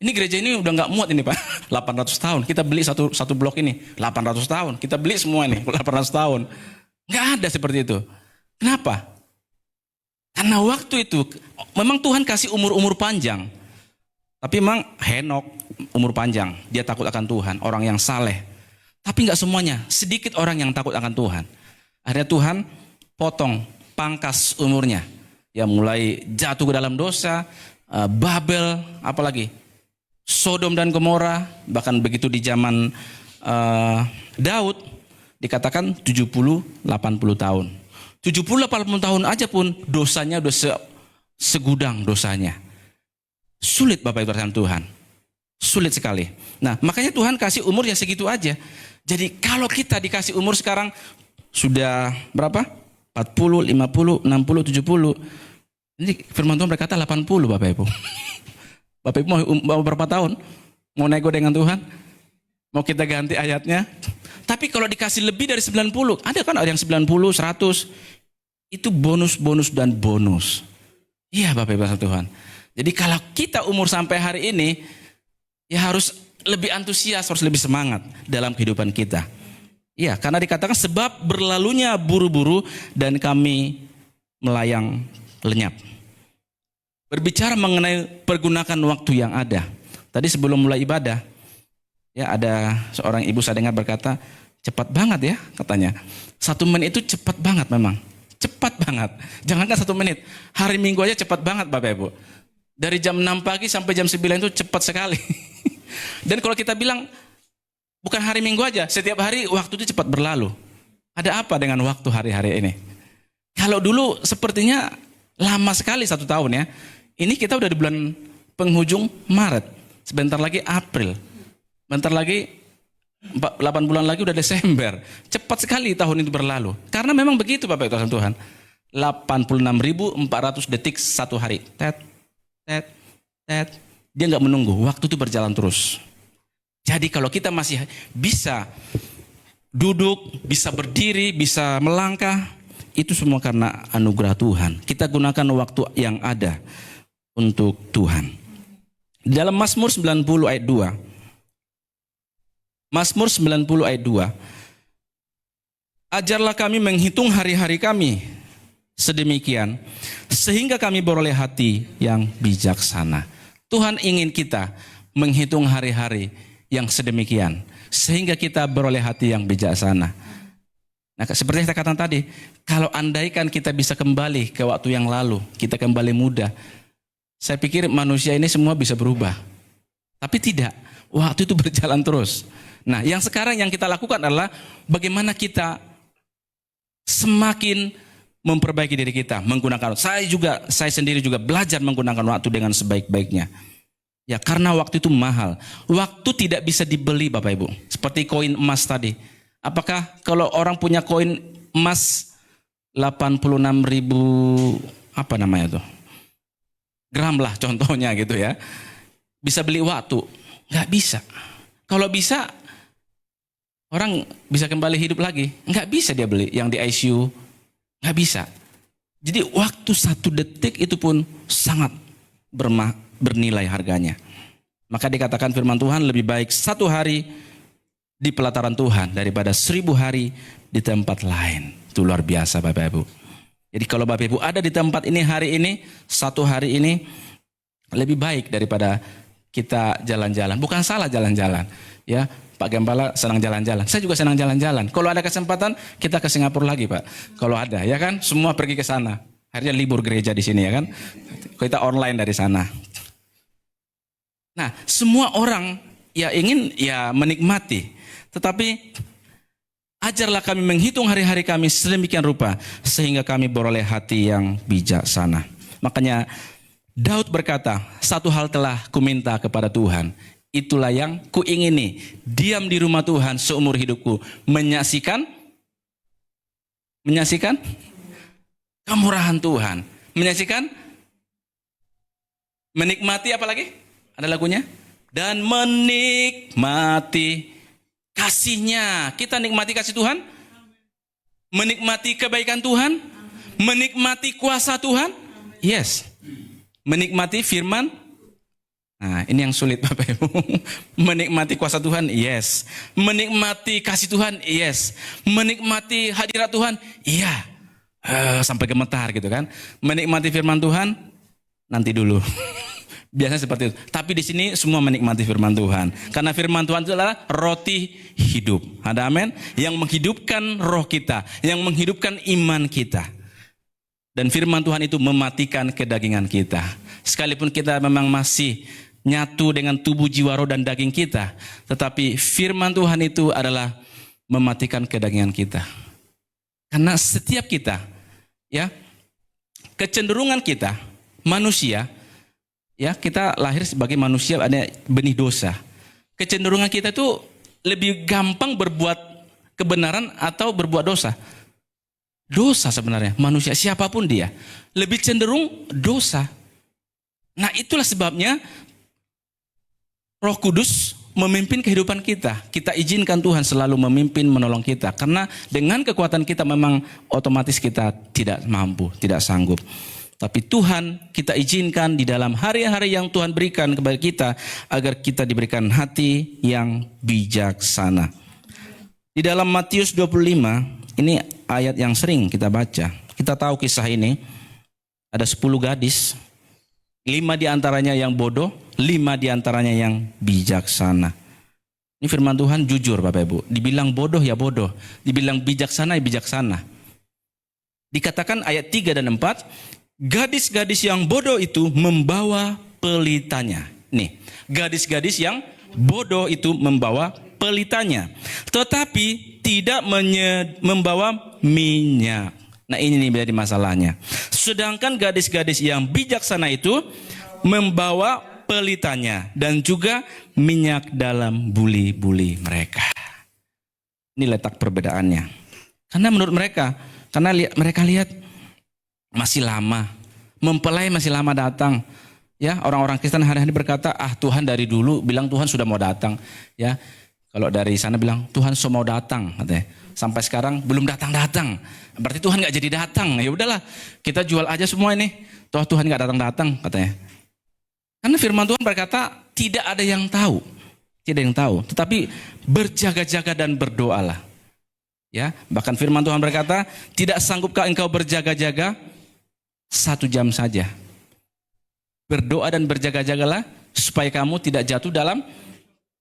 Ini gereja ini udah nggak muat ini Pak. 800 tahun. Kita beli satu blok ini 800 tahun. Kita beli semua ini 800 tahun. Nggak ada seperti itu. Kenapa? Karena waktu itu memang Tuhan kasih umur-umur panjang. Tapi memang Henok umur panjang, dia takut akan Tuhan, orang yang saleh. Tapi nggak semuanya, sedikit orang yang takut akan Tuhan. Akhirnya Tuhan potong, pangkas umurnya. Ya mulai jatuh ke dalam dosa, Babel, apalagi Sodom dan Gomora, bahkan begitu di zaman Daud dikatakan 70-80 tahun. 70-80 tahun aja pun dosanya udah segudang dosanya. Sulit Bapak Ibu Tuhan. Sulit sekali. Nah, makanya Tuhan kasih umur yang segitu aja. Jadi kalau kita dikasih umur sekarang sudah berapa? 40, 50, 60, 70. Ini firman Tuhan berkata 80 Bapak Ibu. Bapak Ibu mau berapa tahun? Mau nego dengan Tuhan? Mau kita ganti ayatnya? Tapi kalau dikasih lebih dari 90, ada kan yang 90, 100. Itu bonus dan bonus. Iya Bapak Ibu Tuhan. Jadi kalau kita umur sampai hari ini, ya harus lebih antusias, harus lebih semangat dalam kehidupan kita. Iya, karena dikatakan sebab berlalunya buru-buru dan kami melayang lenyap. Berbicara mengenai pergunakan waktu yang ada. Tadi sebelum mulai ibadah, ya ada seorang ibu saya dengar berkata, cepat banget ya katanya. 1 menit itu cepat banget memang. Cepat banget. Jangankan 1 menit. Hari Minggu aja cepat banget Bapak Ibu. Dari jam 6 pagi sampai jam 9 itu cepat sekali. Dan kalau kita bilang, bukan hari Minggu aja, setiap hari waktu itu cepat berlalu. Ada apa dengan waktu hari-hari ini? Kalau dulu sepertinya lama sekali 1 tahun ya. Ini kita udah di bulan penghujung Maret. Sebentar lagi April. Bentar lagi 8 bulan lagi udah Desember. Cepat sekali tahun itu berlalu. Karena memang begitu Bapak Ibu Tuhan. 86.400 detik 1 hari. Tet. Dia nggak menunggu, waktu itu berjalan terus. Jadi kalau kita masih bisa duduk, bisa berdiri, bisa melangkah, itu semua karena anugerah Tuhan. Kita gunakan waktu yang ada untuk Tuhan. Dalam Mazmur 90 ayat 2. Mazmur 90 ayat 2. Ajarlah kami menghitung hari-hari kami sedemikian, sehingga kami beroleh hati yang bijaksana. Tuhan ingin kita menghitung hari-hari yang sedemikian, sehingga kita beroleh hati yang bijaksana. Nah, seperti yang saya katakan tadi, kalau andaikan kita bisa kembali ke waktu yang lalu, kita kembali muda, saya pikir manusia ini semua bisa berubah. Tapi tidak, waktu itu berjalan terus. Nah, yang sekarang yang kita lakukan adalah bagaimana kita semakin memperbaiki diri kita menggunakan. Saya sendiri juga belajar menggunakan waktu dengan sebaik-baiknya. Ya, karena waktu itu mahal. Waktu tidak bisa dibeli, Bapak Ibu. Seperti koin emas tadi. Apakah kalau orang punya koin emas 86.000 apa namanya tuh? Gram lah contohnya gitu ya. Bisa beli waktu? Nggak bisa. Kalau bisa, orang bisa kembali hidup lagi. Nggak bisa dia beli yang di ICU. Nggak bisa. Jadi waktu 1 detik itu pun sangat bernilai harganya. Maka dikatakan firman Tuhan, lebih baik 1 hari di pelataran Tuhan daripada 1000 hari di tempat lain. Itu luar biasa Bapak Ibu. Jadi kalau Bapak Ibu ada di tempat ini hari ini, 1 hari ini, lebih baik daripada kita jalan-jalan. Bukan salah jalan-jalan, ya. Pak Gembala senang jalan-jalan. Saya juga senang jalan-jalan. Kalau ada kesempatan, kita ke Singapura lagi, Pak. Kalau ada, ya kan? Semua pergi ke sana. Akhirnya libur gereja di sini, ya kan? Kita online dari sana. Nah, semua orang ya ingin ya menikmati. Tetapi ajarlah kami menghitung hari-hari kami sedemikian rupa, sehingga kami beroleh hati yang bijaksana. Makanya Daud berkata, 1 hal telah kuminta kepada Tuhan, itulah yang kuingini, diam di rumah Tuhan seumur hidupku, menyaksikan kemurahan Tuhan, menyaksikan, menikmati apa lagi? Ada lagunya? Dan menikmati kasihnya. Kita nikmati kasih Tuhan, menikmati kebaikan Tuhan, menikmati kuasa Tuhan, yes, menikmati firman. Nah, ini yang sulit Bapak Ibu. Menikmati kuasa Tuhan, yes. Menikmati kasih Tuhan, yes. Menikmati hadirat Tuhan, iya. Sampai gemetar gitu kan. Menikmati firman Tuhan, nanti dulu. Biasanya seperti itu. Tapi di sini semua menikmati firman Tuhan. Karena firman Tuhan itu adalah roti hidup. Ada amin? Yang menghidupkan roh kita, yang menghidupkan iman kita. Dan firman Tuhan itu mematikan kedagingan kita. Sekalipun kita memang masih nyatu dengan tubuh, jiwa, roh, dan daging kita, tetapi firman Tuhan itu adalah mematikan kedagingan kita. Karena setiap kita, ya, kecenderungan kita, manusia, ya, kita lahir sebagai manusia, ada benih dosa. Kecenderungan kita itu lebih gampang berbuat kebenaran atau berbuat dosa. Dosa sebenarnya, manusia siapapun dia, lebih cenderung dosa. Nah, itulah sebabnya Roh Kudus memimpin kehidupan kita. Kita izinkan Tuhan selalu memimpin, menolong kita. Karena dengan kekuatan kita memang otomatis kita tidak mampu, tidak sanggup. Tapi Tuhan kita izinkan di dalam hari-hari yang Tuhan berikan kepada kita, agar kita diberikan hati yang bijaksana. Di dalam Matius 25, ini ayat yang sering kita baca. Kita tahu kisah ini, ada 10 gadis. 5 diantaranya yang bodoh, 5 diantaranya yang bijaksana. Ini firman Tuhan jujur Bapak Ibu. Dibilang bodoh ya bodoh, dibilang bijaksana ya bijaksana. Dikatakan ayat 3 dan 4, gadis-gadis yang bodoh itu membawa pelitanya. Nih, gadis-gadis yang bodoh itu membawa pelitanya, tetapi tidak membawa minyak. Nah, ini nih menjadi masalahnya. Sedangkan gadis-gadis yang bijaksana itu membawa pelitanya dan juga minyak dalam buli-buli mereka. Ini letak perbedaannya. Karena menurut mereka, karena mereka lihat masih lama, mempelai masih lama datang, Ya, orang-orang Kristen hari-hari berkata, Tuhan dari dulu bilang Tuhan sudah mau datang. Ya, kalau dari sana bilang Tuhan sudah mau datang, katanya. Sampai sekarang belum datang-datang. Berarti Tuhan nggak jadi datang. Ya udahlah, kita jual aja semua ini. Toh Tuhan nggak datang-datang, katanya. Karena firman Tuhan berkata tidak ada yang tahu, tidak ada yang tahu. Tetapi berjaga-jaga dan berdoalah. Ya, bahkan firman Tuhan berkata, tidak sanggupkah engkau berjaga-jaga 1 jam saja? Berdoa dan berjaga-jagalah supaya kamu tidak jatuh dalam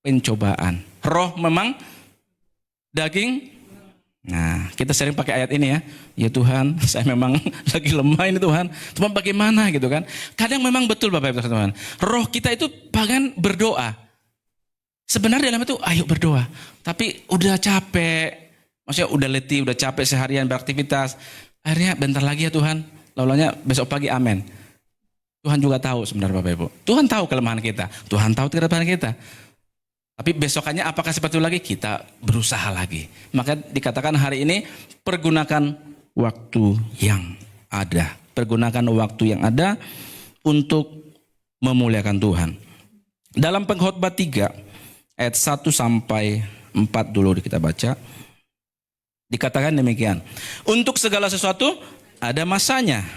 pencobaan. Roh memang, daging. Nah, kita sering pakai ayat ini ya. Ya Tuhan, saya memang lagi lemah ini Tuhan. Cuma bagaimana gitu kan? Kadang memang betul Bapak Ibu teman-teman. Roh kita itu bahkan berdoa. Sebenarnya dalam itu ayo berdoa. Tapi udah capek. Maksudnya udah letih, udah capek seharian beraktivitas. Akhirnya bentar lagi ya Tuhan. Laulanya besok pagi amin. Tuhan juga tahu sebenarnya Bapak Ibu. Tuhan tahu kelemahan kita. Tuhan tahu kelemahan kita. Tapi besokannya apakah seperti itu lagi? Kita berusaha lagi. Maka dikatakan hari ini pergunakan waktu yang ada. Pergunakan waktu yang ada untuk memuliakan Tuhan. Dalam Pengkhotbah 3 ayat 1 sampai 4 dulu kita baca. Dikatakan demikian. Untuk segala sesuatu ada masanya.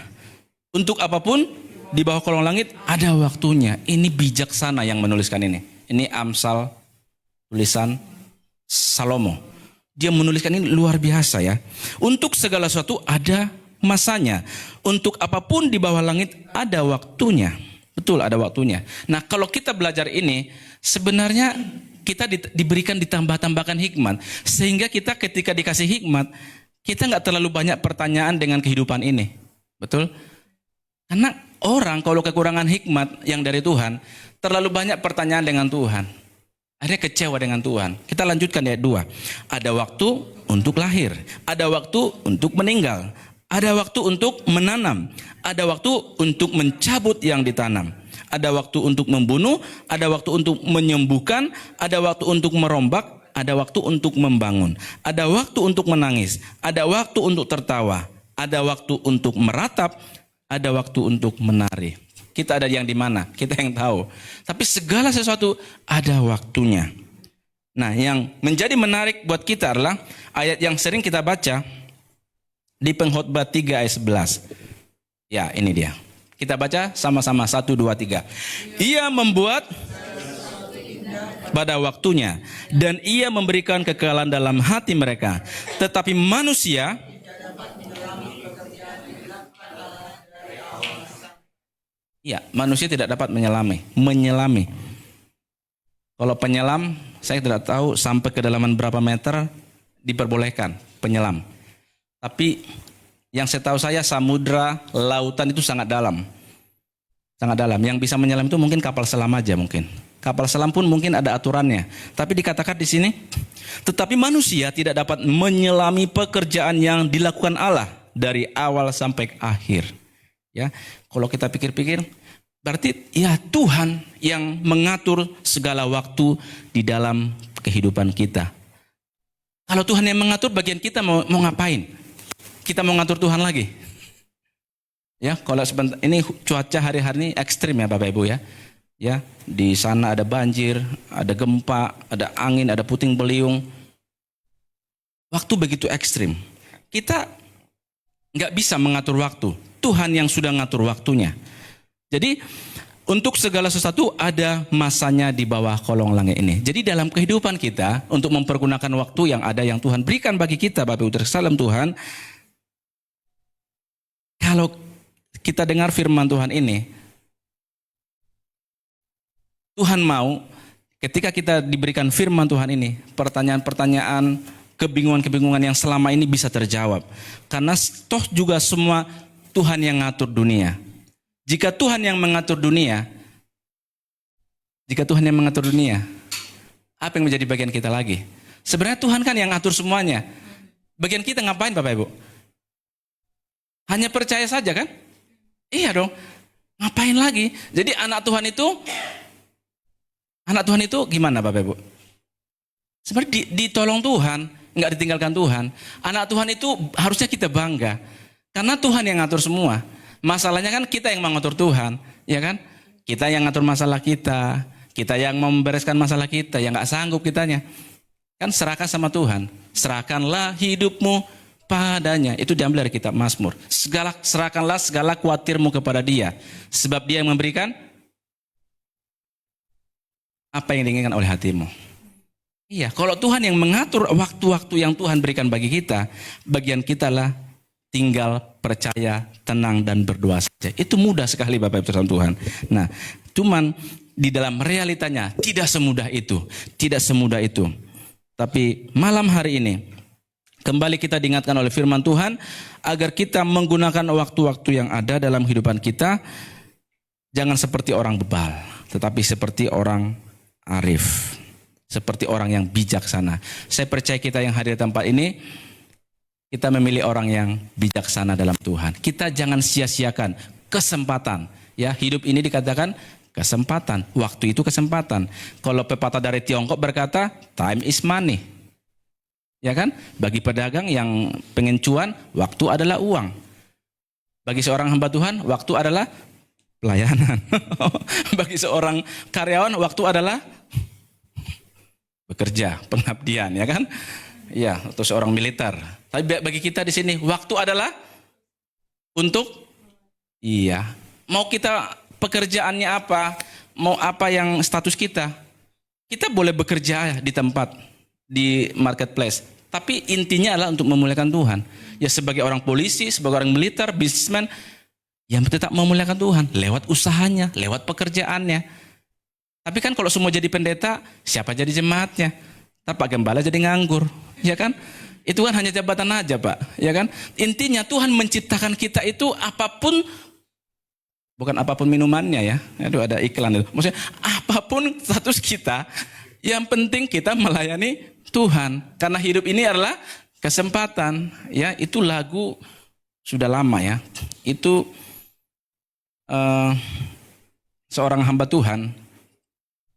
Untuk apapun di bawah kolong langit ada waktunya. Ini bijaksana yang menuliskan ini. Ini Amsal tulisan Salomo. Dia menuliskan ini luar biasa ya. Untuk segala sesuatu ada masanya. Untuk apapun di bawah langit ada waktunya. Betul, ada waktunya. Nah, kalau kita belajar ini sebenarnya kita diberikan ditambah-tambahkan hikmat. Sehingga kita ketika dikasih hikmat, kita nggak terlalu banyak pertanyaan dengan kehidupan ini. Betul? Karena orang kalau kekurangan hikmat yang dari Tuhan, terlalu banyak pertanyaan dengan Tuhan. Akhirnya kecewa dengan Tuhan. Kita lanjutkan ayat 2. Ada waktu untuk lahir. Ada waktu untuk meninggal. Ada waktu untuk menanam. Ada waktu untuk mencabut yang ditanam. Ada waktu untuk membunuh. Ada waktu untuk menyembuhkan. Ada waktu untuk merombak. Ada waktu untuk membangun. Ada waktu untuk menangis. Ada waktu untuk tertawa. Ada waktu untuk meratap. Ada waktu untuk menari. Kita ada yang di mana? Kita yang tahu. Tapi segala sesuatu ada waktunya. Nah, yang menjadi menarik buat kita adalah ayat yang sering kita baca di Pengkhotbah 3 ayat 11. Ya, ini dia. Kita baca sama-sama 1, 2, 3. Ia membuat pada waktunya dan ia memberikan kekekalan dalam hati mereka. Tetapi manusia manusia tidak dapat menyelami. Kalau penyelam, saya tidak tahu sampai kedalaman berapa meter diperbolehkan penyelam. Tapi yang saya tahu saya samudra, lautan itu sangat dalam. Sangat dalam. Yang bisa menyelam itu mungkin kapal selam aja mungkin. Kapal selam pun mungkin ada aturannya. Tapi dikatakan di sini, tetapi manusia tidak dapat menyelami pekerjaan yang dilakukan Allah dari awal sampai akhir. Ya, kalau kita pikir-pikir, berarti ya Tuhan yang mengatur segala waktu di dalam kehidupan kita. Kalau Tuhan yang mengatur, bagian kita mau ngapain? Kita mau ngatur Tuhan lagi? Ya, kalau sebentar ini cuaca hari-hari ini ekstrim ya Bapak Ibu ya. Ya, di sana ada banjir, ada gempa, ada angin, ada puting beliung. Waktu begitu ekstrim. Kita nggak bisa mengatur waktu. Tuhan yang sudah ngatur waktunya. Jadi untuk segala sesuatu ada masanya di bawah kolong langit ini. Jadi dalam kehidupan kita untuk mempergunakan waktu yang ada yang Tuhan berikan bagi kita, Bapak Ibu salam Tuhan. Kalau kita dengar firman Tuhan ini, Tuhan mau ketika kita diberikan firman Tuhan ini, pertanyaan-pertanyaan, kebingungan-kebingungan yang selama ini bisa terjawab. Karena toh juga semua Tuhan yang ngatur dunia. Jika Tuhan yang mengatur dunia, apa yang menjadi bagian kita lagi? Sebenarnya Tuhan kan yang ngatur semuanya. Bagian kita ngapain Bapak Ibu? Hanya percaya saja kan? Iya dong. Ngapain lagi? Jadi anak Tuhan itu gimana Bapak Ibu? Sebenarnya ditolong Tuhan, nggak ditinggalkan Tuhan. Anak Tuhan itu harusnya kita bangga. Karena Tuhan yang ngatur semua. Masalahnya kan kita yang mengatur Tuhan, ya kan? Kita yang ngatur masalah kita yang membereskan masalah kita, yang nggak sanggup kitanya. Kan serahkan sama Tuhan. Serahkanlah hidupmu padanya. Itu diambil dari kitab Mazmur. Serahkanlah segala khawatirmu kepada Dia, sebab Dia yang memberikan apa yang diinginkan oleh hatimu. Iya, kalau Tuhan yang mengatur waktu-waktu yang Tuhan berikan bagi kita, bagian kita lah tinggal percaya, tenang, dan berdoa saja. Itu mudah sekali Bapak Ibu Tuhan. Nah, cuman di dalam realitanya tidak semudah itu. Tidak semudah itu. Tapi malam hari ini, kembali kita diingatkan oleh firman Tuhan, agar kita menggunakan waktu-waktu yang ada dalam kehidupan kita, jangan seperti orang bebal, tetapi seperti orang arif. Seperti orang yang bijaksana. Saya percaya kita yang hadir di tempat ini, kita memilih orang yang bijaksana dalam Tuhan. Kita jangan sia-siakan kesempatan. Ya, hidup ini dikatakan kesempatan. Waktu itu kesempatan. Kalau pepatah dari Tiongkok berkata, time is money. Ya kan? Bagi pedagang yang pengen cuan, waktu adalah uang. Bagi seorang hamba Tuhan, waktu adalah pelayanan. Bagi seorang karyawan, waktu adalah bekerja, pengabdian, ya kan? Ya, atau seorang militer. Tapi bagi kita di sini, waktu adalah untuk, iya, mau kita pekerjaannya apa, mau apa yang status kita boleh bekerja di tempat, di marketplace. Tapi intinya adalah untuk memuliakan Tuhan. Ya, sebagai orang polisi, sebagai orang militer, businessman, yang tetap memuliakan Tuhan lewat usahanya, lewat pekerjaannya. Tapi kan kalau semua jadi pendeta, siapa jadi jemaatnya? Pak Gembala jadi nganggur, ya kan? Itu kan hanya jabatan aja, Pak, ya kan? Intinya Tuhan menciptakan kita itu apapun, bukan apapun minumannya ya. Aduh, ada iklan itu. Maksudnya apapun status kita, yang penting kita melayani Tuhan. Karena hidup ini adalah kesempatan, ya. Itu lagu sudah lama ya. Itu seorang hamba Tuhan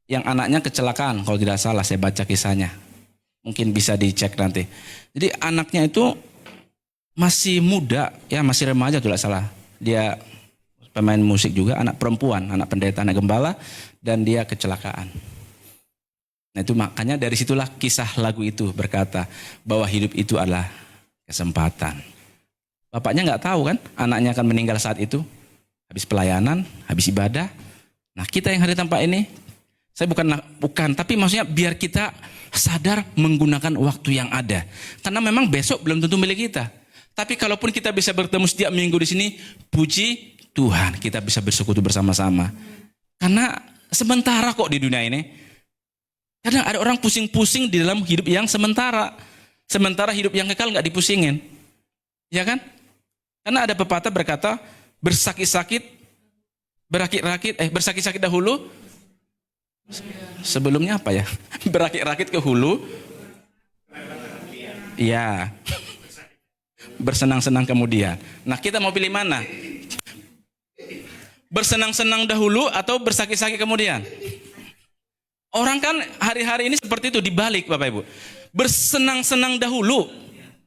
yang anaknya kecelakaan, kalau tidak salah saya baca kisahnya. Mungkin bisa dicek nanti. Jadi anaknya itu masih muda, ya masih remaja kalau tidak salah. Dia pemain musik juga, anak perempuan, anak pendeta, anak gembala, dan dia kecelakaan. Nah itu makanya dari situlah kisah lagu itu berkata bahwa hidup itu adalah kesempatan. Bapaknya nggak tahu kan, anaknya akan meninggal saat itu, habis pelayanan, habis ibadah. Nah kita yang hari tempat ini, saya bukan, tapi maksudnya biar kita sadar menggunakan waktu yang ada. Karena memang besok belum tentu milik kita. Tapi kalaupun kita bisa bertemu setiap minggu di sini, puji Tuhan, kita bisa bersekutu bersama-sama. Karena sementara kok di dunia ini. Kadang ada orang pusing-pusing di dalam hidup yang sementara. Sementara hidup yang kekal nggak dipusingin. Ya kan? Karena ada pepatah berkata, bersakit-sakit dahulu, sebelumnya apa ya? Berakit-rakit ke hulu. Ya. Bersenang-senang kemudian. Nah, kita mau pilih mana? Bersenang-senang dahulu atau bersakit-sakit kemudian? Orang kan hari-hari ini seperti itu, dibalik Bapak Ibu. Bersenang-senang dahulu.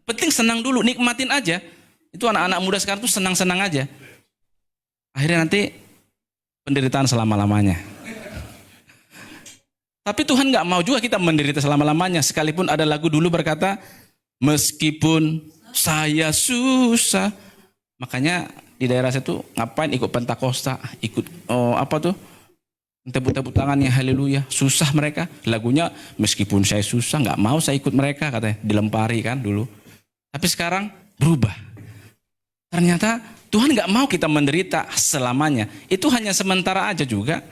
Penting senang dulu, nikmatin aja. Itu anak-anak muda sekarang tuh senang-senang aja. Akhirnya nanti penderitaan selama-lamanya. Tapi Tuhan gak mau juga kita menderita selama-lamanya. Sekalipun ada lagu dulu berkata, meskipun saya susah. Makanya di daerah saya tuh ngapain ikut Pentakosta, ikut tepuk-tepuk tangannya, haleluya. Susah mereka. Lagunya meskipun saya susah, gak mau saya ikut mereka katanya. Dilempari kan dulu. Tapi sekarang berubah. Ternyata Tuhan gak mau kita menderita selamanya. Itu hanya sementara aja juga.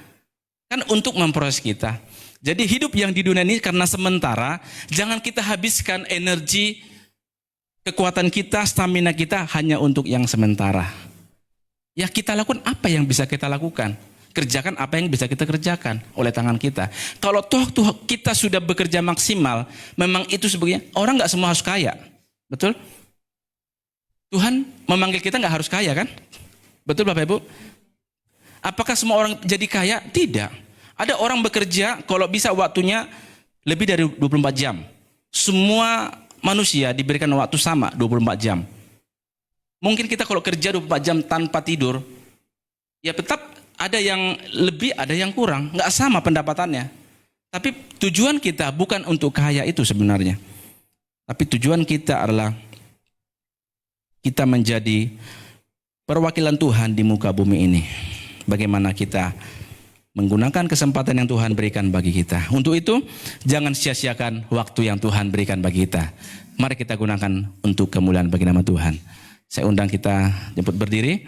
Kan untuk memproses kita. Jadi hidup yang di dunia ini karena sementara, jangan kita habiskan energi, kekuatan kita, stamina kita hanya untuk yang sementara. Ya kita lakukan apa yang bisa kita lakukan. Kerjakan apa yang bisa kita kerjakan oleh tangan kita. Kalau toh kita sudah bekerja maksimal, memang itu sebetulnya orang gak semua harus kaya. Betul? Tuhan memanggil kita gak harus kaya kan? Betul Bapak Ibu? Apakah semua orang jadi kaya? Tidak. Ada orang bekerja kalau bisa waktunya lebih dari 24 jam. Semua manusia diberikan waktu sama 24 jam. Mungkin kita kalau kerja 24 jam tanpa tidur, ya tetap Ada yang lebih, ada yang kurang, nggak sama pendapatannya. Tapi tujuan kita bukan untuk kaya itu sebenarnya. Tapi tujuan kita adalah kita menjadi perwakilan Tuhan di muka bumi ini. Bagaimana kita menggunakan kesempatan yang Tuhan berikan bagi kita. Untuk itu, jangan sia-siakan waktu yang Tuhan berikan bagi kita. Mari kita gunakan untuk kemuliaan bagi nama Tuhan. Saya undang kita jemput berdiri.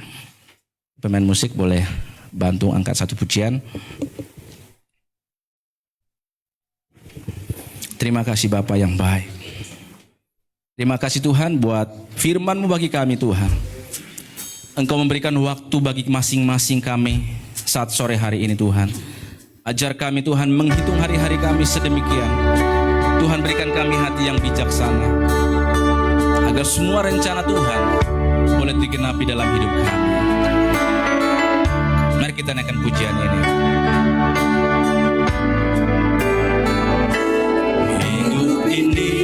Pemain musik boleh bantu angkat satu pujian. Terima kasih Bapa yang baik. Terima kasih Tuhan buat firman-Mu bagi kami Tuhan. Engkau memberikan waktu bagi masing-masing kami saat sore hari ini Tuhan. Ajar kami Tuhan menghitung hari-hari kami sedemikian. Tuhan berikan kami hati yang bijaksana. Agar semua rencana Tuhan boleh digenapi dalam hidup kami. Mari kita naikkan pujian ini. Hidup ini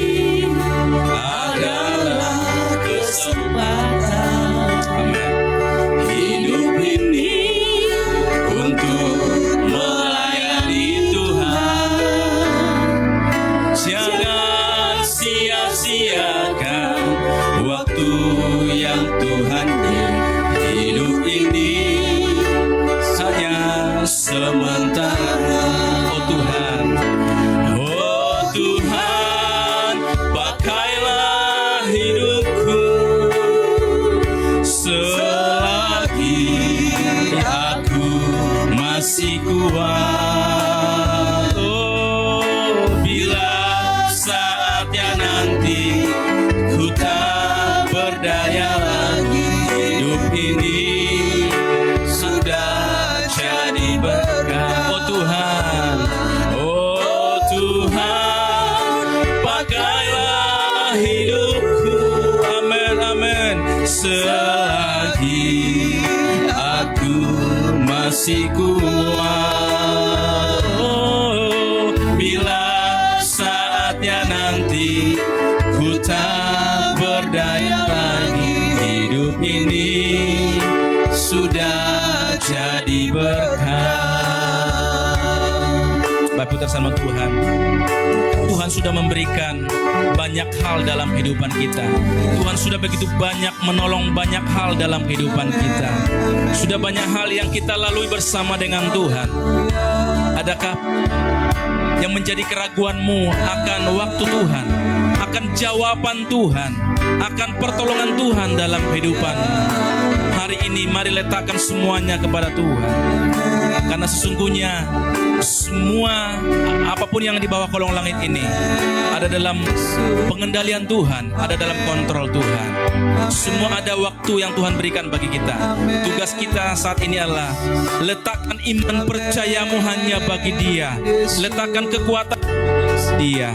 adalah kesempatan. Amin. Hidup ini untuk melayani Tuhan. Jangan sia-siakan waktu yang Tuhan beri. Hidup ini hanya sementara. Oh Tuhan, oh Tuhan, pakailah hidupku selagi aku masih kuat. Oh, bila saatnya nanti ku tak berdaya lagi, hidup ini sudah jadi berkah. Oh Tuhan, oh Tuhan, pakailah hidupku. Amin, amin. Selagi aku masih kuat. Oh, bila saatnya nanti ku tak berdaya lagi, hidup ini sudah jadi berkah. Bapak putar sama Tuhan. Tuhan sudah memberikan banyak hal dalam kehidupan kita. Tuhan sudah begitu banyak menolong banyak hal dalam kehidupan kita. Sudah banyak hal yang kita lalui bersama dengan Tuhan. Adakah yang menjadi keraguanmu akan waktu Tuhan, akan jawaban Tuhan, akan pertolongan Tuhan dalam kehidupanmu? Hari ini mari letakkan semuanya kepada Tuhan. Karena sesungguhnya semua apapun yang di bawah kolong langit ini ada dalam pengendalian Tuhan, ada dalam kontrol Tuhan. Semua ada waktu yang Tuhan berikan bagi kita. Tugas kita saat ini adalah letakkan iman percayamu hanya bagi Dia. Letakkan kekuatan Dia.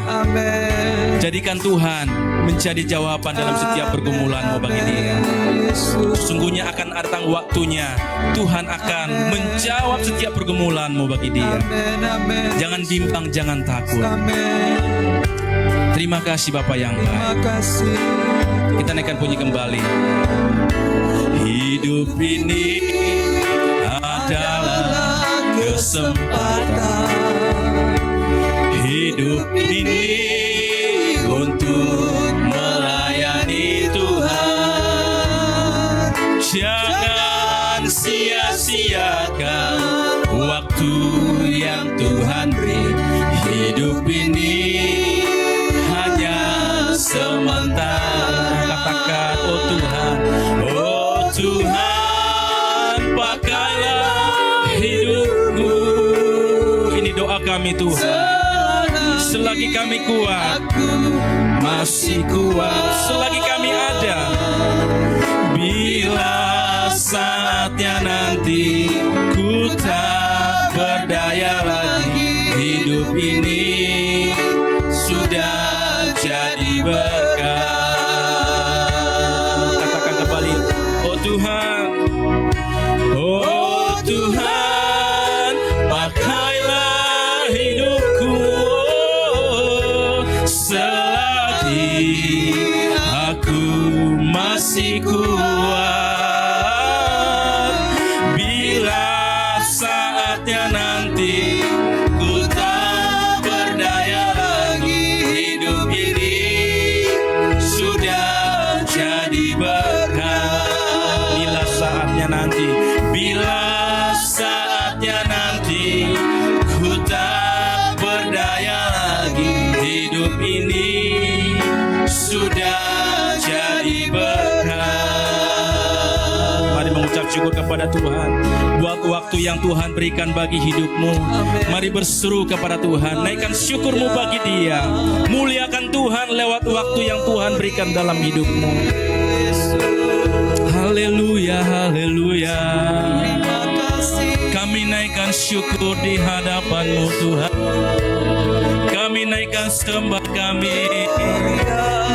Jadikan Tuhan menjadi jawaban dalam setiap pergumulanmu bagi Dia. Sesungguhnya akan datang waktunya Tuhan akan menjawab setiap pergumulanmu bagi Dia. Jangan bimbang, jangan takut. Terima kasih Bapa yang baik. Kita naikkan bunyi kembali. Hidup ini adalah kesempatan. Hidup ini untuk melayani Tuhan. Jangan sia-siakan waktu yang Tuhan beri. Hidup ini hanya sementara. Katakan, oh Tuhan, oh Tuhan, pakailah hidupku. Ini doa kami Tuhan. Selagi kami kuat, masih kuat, selagi kami ada. Bila saatnya nanti ku tak berdaya lagi, hidup ini sudah jadi berkah. Katakan kembali, oh Tuhan, oh Tuhan, pakailah hidupku. Selagi aku masih kuat, bila nanti, bila saatnya nanti, ku tak berdaya lagi. Hidup ini sudah jadi berkah. Mari mengucap syukur kepada Tuhan buat waktu yang Tuhan berikan bagi hidupmu. Mari berseru kepada Tuhan, naikkan syukurmu bagi Dia. Muliakan Tuhan lewat waktu yang Tuhan berikan dalam hidupmu. Haleluya, haleluya. Kami naikkan syukur di hadapan-Mu Tuhan. Kami naikkan sembah kami.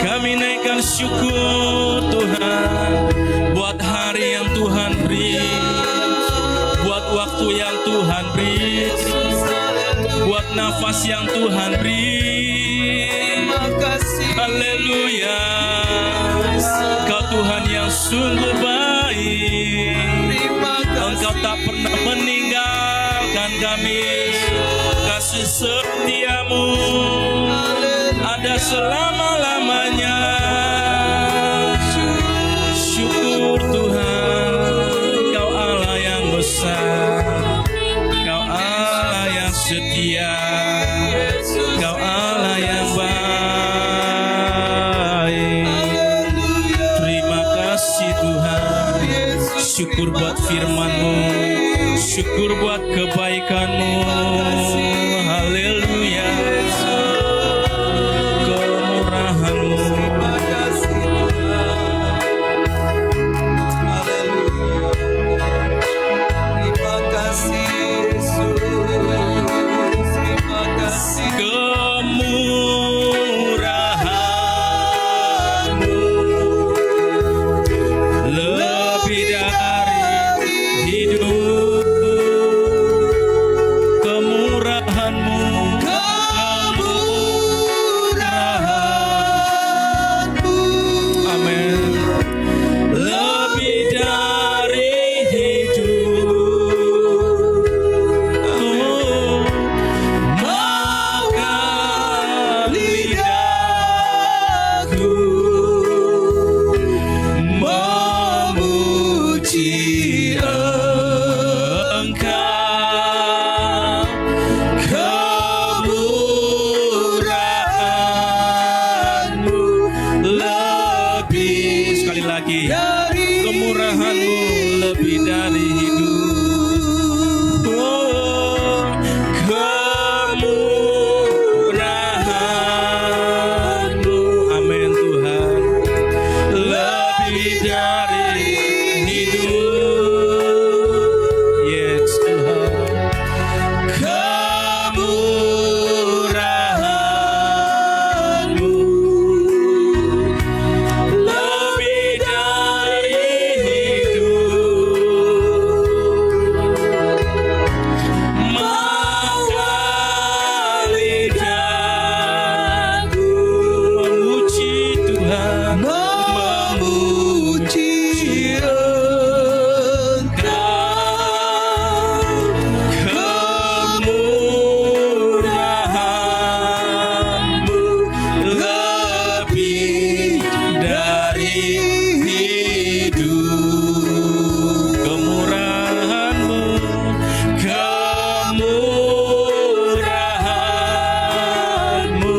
Kami naikkan syukur Tuhan buat hari yang Tuhan beri, buat waktu yang Tuhan beri, buat nafas yang Tuhan beri. Haleluya. Kau Tuhan yang sungguh baik. Engkau tak pernah meninggalkan kami. Kasih setiamu ada selama-lamanya. Syukur Tuhan, Kau Allah yang besar, Kau Allah yang setia, Kau Allah yang baik. Terima kasih Tuhan. Syukur buat firman-Mu, syukur buat kebaikan-Mu. Haleluya. Kemurahan-Mu. Terima kasih Yesus. Terima kasih. Kemurahan-Mu lebih dari hidup. Kemurahan-Mu, kemurahan-Mu, amin. Lebih dari hidup. Oh, maka lidahku memuji Engkau. Kemurahan-Mu lebih, sekali lagi, kemurahan-Mu lebih dari hidup. Oh, kemurahan-Mu, amin Tuhan, lebih dari hidup. Yes Tuhan. Kemurahan-Mu lebih dari hidup. Maka lidahku memuji Tuhan, memuji Kemurahan-Mu lebih dari hidup. Kemurahan-Mu, kemurahan-Mu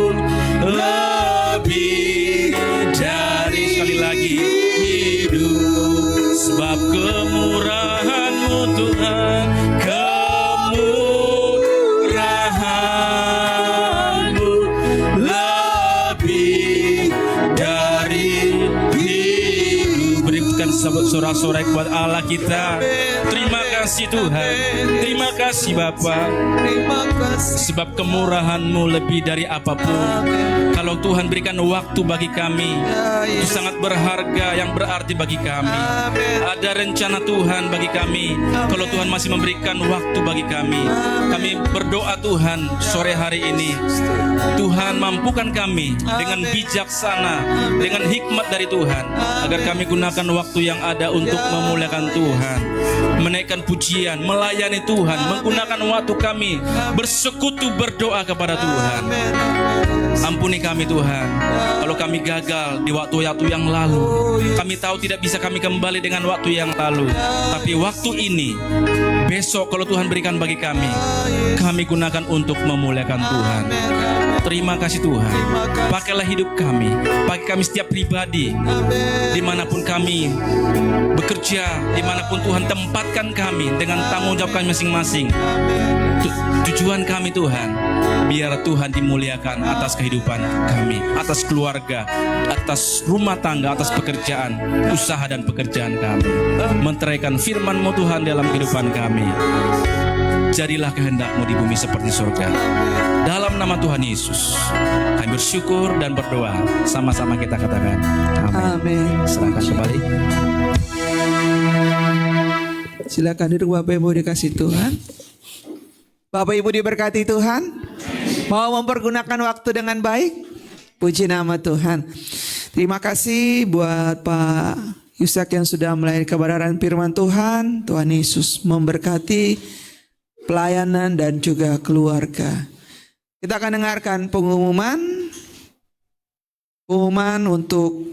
lebih dari, sekali lagi, hidup. Sebab kemurahan-Mu Tuhan, kemurahan-Mu lebih dari hidup. Berikan sorak-sorai buat Allah kita. Terima kasih Tuhan. Terima kasih Bapa. Terima kasih. Sebab kemurahan-Mu lebih dari apapun. Kalau Tuhan berikan waktu bagi kami, itu sangat berharga, yang berarti bagi kami. Ada rencana Tuhan bagi kami. Kalau Tuhan masih memberikan waktu bagi kami, kami berdoa Tuhan sore hari ini, Tuhan mampukan kami dengan bijaksana, dengan hikmat dari Tuhan, agar kami gunakan waktu yang ada untuk memuliakan Tuhan, menaikkan puji pujian, melayani Tuhan, menggunakan waktu kami bersekutu berdoa kepada Tuhan. Ampuni kami Tuhan, kalau kami gagal di waktu-waktu yang lalu. Kami tahu tidak bisa kami kembali dengan waktu yang lalu, tapi waktu ini, besok kalau Tuhan berikan bagi kami gunakan untuk memuliakan Tuhan. Terima kasih Tuhan. Pakailah hidup kami, pakai kami setiap pribadi, dimanapun kami bekerja, dimanapun Tuhan tempatkan kami dengan tanggung jawab kami masing-masing. Tujuan kami Tuhan, biar Tuhan dimuliakan atas kehidupan kami, atas keluarga, atas rumah tangga, atas pekerjaan, usaha dan pekerjaan kami. Menteraikan firman-Mu Tuhan dalam kehidupan kami. Jadilah kehendak-Mu di bumi seperti surga. Dalam nama Tuhan Yesus, kami bersyukur dan berdoa. Sama-sama kita katakan amin. Serahkan kembali. Silakan duduk Bapak Ibu dikasih Tuhan. Bapak Ibu diberkati Tuhan. Mau mempergunakan waktu dengan baik? Puji nama Tuhan. Terima kasih buat Pak Yusak yang sudah melayani kebenaran firman Tuhan. Tuhan Yesus memberkati pelayanan dan juga keluarga. Kita akan dengarkan pengumuman untuk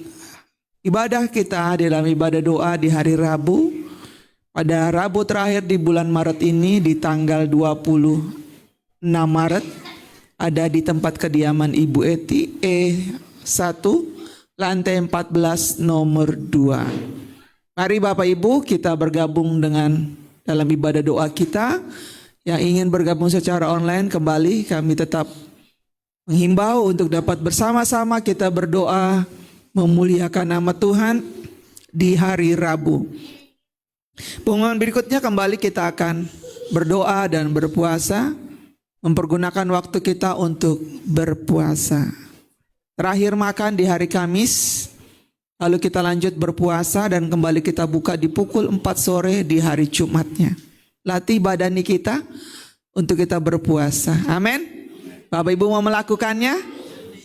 ibadah kita dalam ibadah doa di hari Rabu. Pada Rabu terakhir di bulan Maret ini di tanggal 26 Maret ada di tempat kediaman Ibu Eti E1 lantai 14 nomor 2. Mari Bapak Ibu kita bergabung dengan dalam ibadah doa kita. Yang ingin bergabung secara online kembali kami tetap menghimbau untuk dapat bersama-sama kita berdoa memuliakan nama Tuhan di hari Rabu. Pengumuman berikutnya kembali kita akan berdoa dan berpuasa, mempergunakan waktu kita untuk berpuasa. Terakhir makan di hari Kamis, lalu kita lanjut berpuasa dan kembali kita buka di pukul 4 sore di hari Jumatnya. Latih badani kita untuk kita berpuasa. Amin. Bapak Ibu mau melakukannya?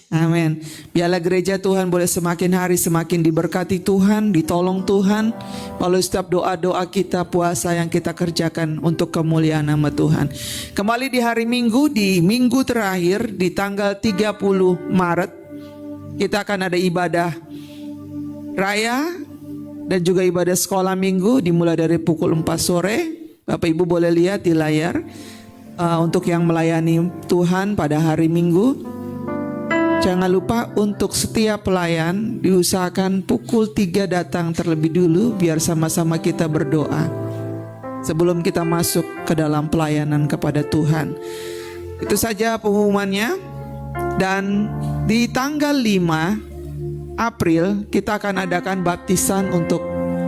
Amin. Biarlah gereja Tuhan boleh semakin hari semakin diberkati Tuhan, ditolong Tuhan. Melalui setiap doa-doa kita, puasa yang kita kerjakan untuk kemuliaan nama Tuhan. Kembali di hari Minggu, di minggu terakhir di tanggal 30 Maret kita akan ada ibadah raya dan juga ibadah sekolah minggu dimulai dari pukul 4 sore. Bapak Ibu boleh lihat di layar untuk yang melayani Tuhan pada hari Minggu. Jangan lupa untuk setiap pelayan diusahakan pukul 3 datang terlebih dulu biar sama-sama kita berdoa sebelum kita masuk ke dalam pelayanan kepada Tuhan. Itu saja pengumumannya. Dan di tanggal 5 April kita akan adakan baptisan untuk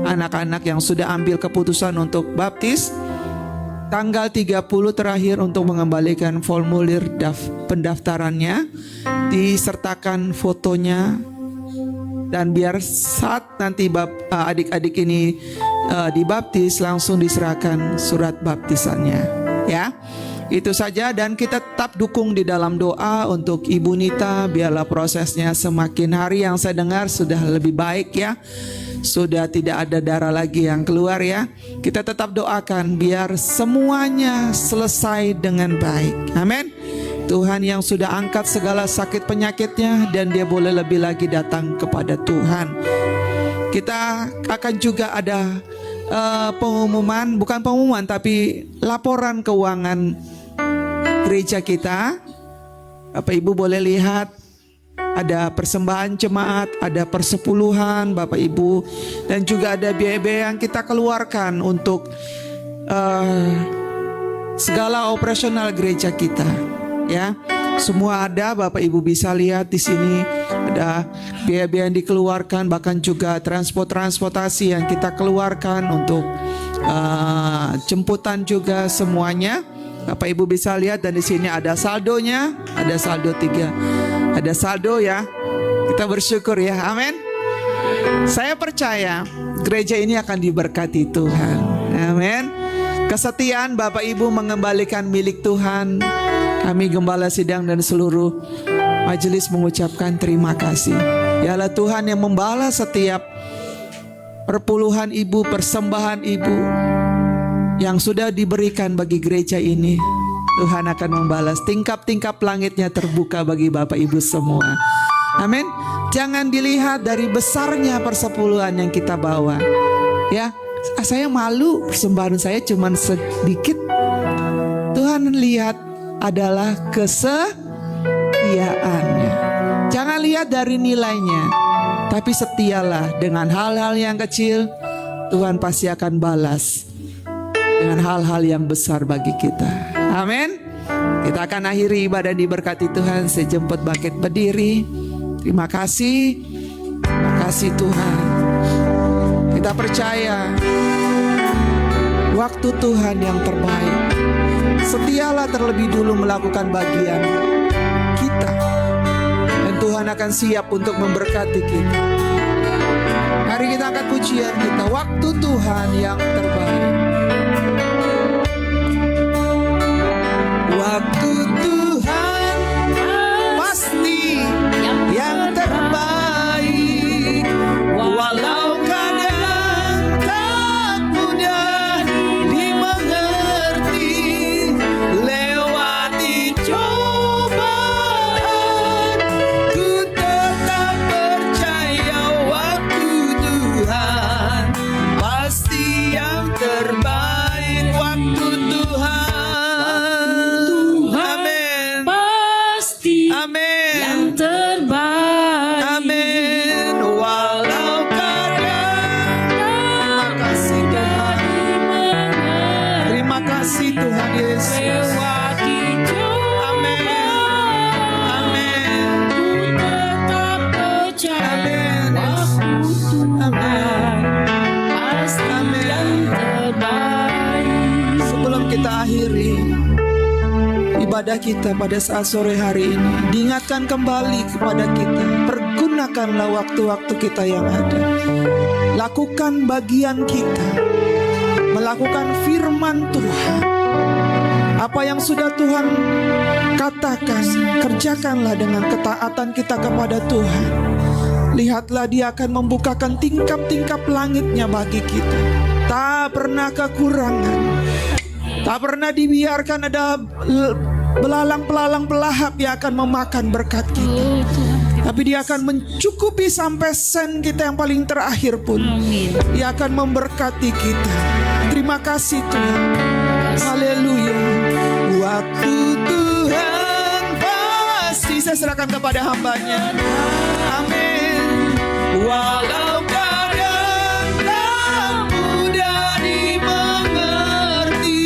anak-anak yang sudah ambil keputusan untuk baptis. Tanggal 30 terakhir untuk mengembalikan formulir pendaftarannya, disertakan fotonya, dan biar saat nanti adik-adik ini dibaptis langsung diserahkan surat baptisannya. Ya, itu saja. Dan kita tetap dukung di dalam doa untuk Ibu Nita, biarlah prosesnya semakin hari yang saya dengar sudah lebih baik ya. Sudah tidak ada darah lagi yang keluar ya. Kita tetap doakan biar semuanya selesai dengan baik. Amin. Tuhan yang sudah angkat segala sakit penyakitnya dan dia boleh lebih lagi datang kepada Tuhan. Kita akan juga ada pengumuman, bukan pengumuman tapi laporan keuangan gereja kita. Bapak Ibu boleh lihat ada persembahan jemaat, ada persepuluhan Bapak Ibu, dan juga ada biaya-biaya yang kita keluarkan untuk segala operasional gereja kita. Ya, semua ada. Bapak Ibu bisa lihat di sini ada biaya-biaya yang dikeluarkan, bahkan juga transportasi yang kita keluarkan untuk jemputan juga semuanya. Bapak Ibu bisa lihat dan di sini ada saldonya, ada saldo 3. Ada saldo ya. Kita bersyukur ya. Amin. Saya percaya gereja ini akan diberkati Tuhan. Amin. Kesetiaan Bapak Ibu mengembalikan milik Tuhan. Kami Gembala Sidang dan seluruh majelis mengucapkan terima kasih. Biarlah Tuhan yang membalas setiap perpuluhan Ibu, persembahan Ibu. yang sudah diberikan bagi gereja ini, Tuhan akan membalas. Tingkap-tingkap langitnya terbuka bagi Bapak Ibu semua. Amin. Jangan dilihat dari besarnya persepuluhan yang kita bawa. Ya, saya malu persembahan saya cuma sedikit. Tuhan lihat adalah kesetiaannya. Jangan lihat dari nilainya, tapi setialah dengan hal-hal yang kecil. Tuhan pasti akan balas dengan hal-hal yang besar bagi kita. Amin. Kita akan akhiri ibadah diberkati Tuhan. Saya jemput bangkit berdiri. Terima kasih. Terima kasih Tuhan. Kita percaya waktu Tuhan yang terbaik. Setialah terlebih dulu melakukan bagian kita, dan Tuhan akan siap untuk memberkati kita. Mari kita angkat pujian kita, waktu Tuhan yang terbaik. Waktu Tuhan pasti yang terbaik, walau kadang tak mudah dimengerti, lewati cobaan, ku tetap percaya waktu Tuhan pasti yang terbaik. Waktu Tuhan, amin, pasti amin, yang terbaik. amin. Walau kadang, terima kasih Tuhan, terima kasih Tuhan Yesus. Lewati Amin, amin, tetap percaya amin, waktu Tuhan pasti Amin. yang terbaik. Sebelum kita akhiri ibadah kita pada saat sore hari ini, diingatkan kembali kepada kita, pergunakanlah waktu-waktu kita yang ada. Lakukan bagian kita, melakukan firman Tuhan. Apa yang sudah Tuhan katakan, kerjakanlah dengan ketaatan kita kepada Tuhan. Lihatlah, Dia akan membukakan tingkap-tingkap langitnya bagi kita. Tak pernah kekurangan, tak pernah dibiarkan ada belalang-belalang pelahap yang akan memakan berkat kita. Oh Tuhan, Tapi Dia akan mencukupi sampai sen kita yang paling terakhir pun. amin. Dia akan memberkati kita. Terima kasih Tuhan. Haleluya. Waktu Tuhan pasti, saya serahkan kepada hamba-Nya. Amin. Walau kadang tak mudah dimengerti,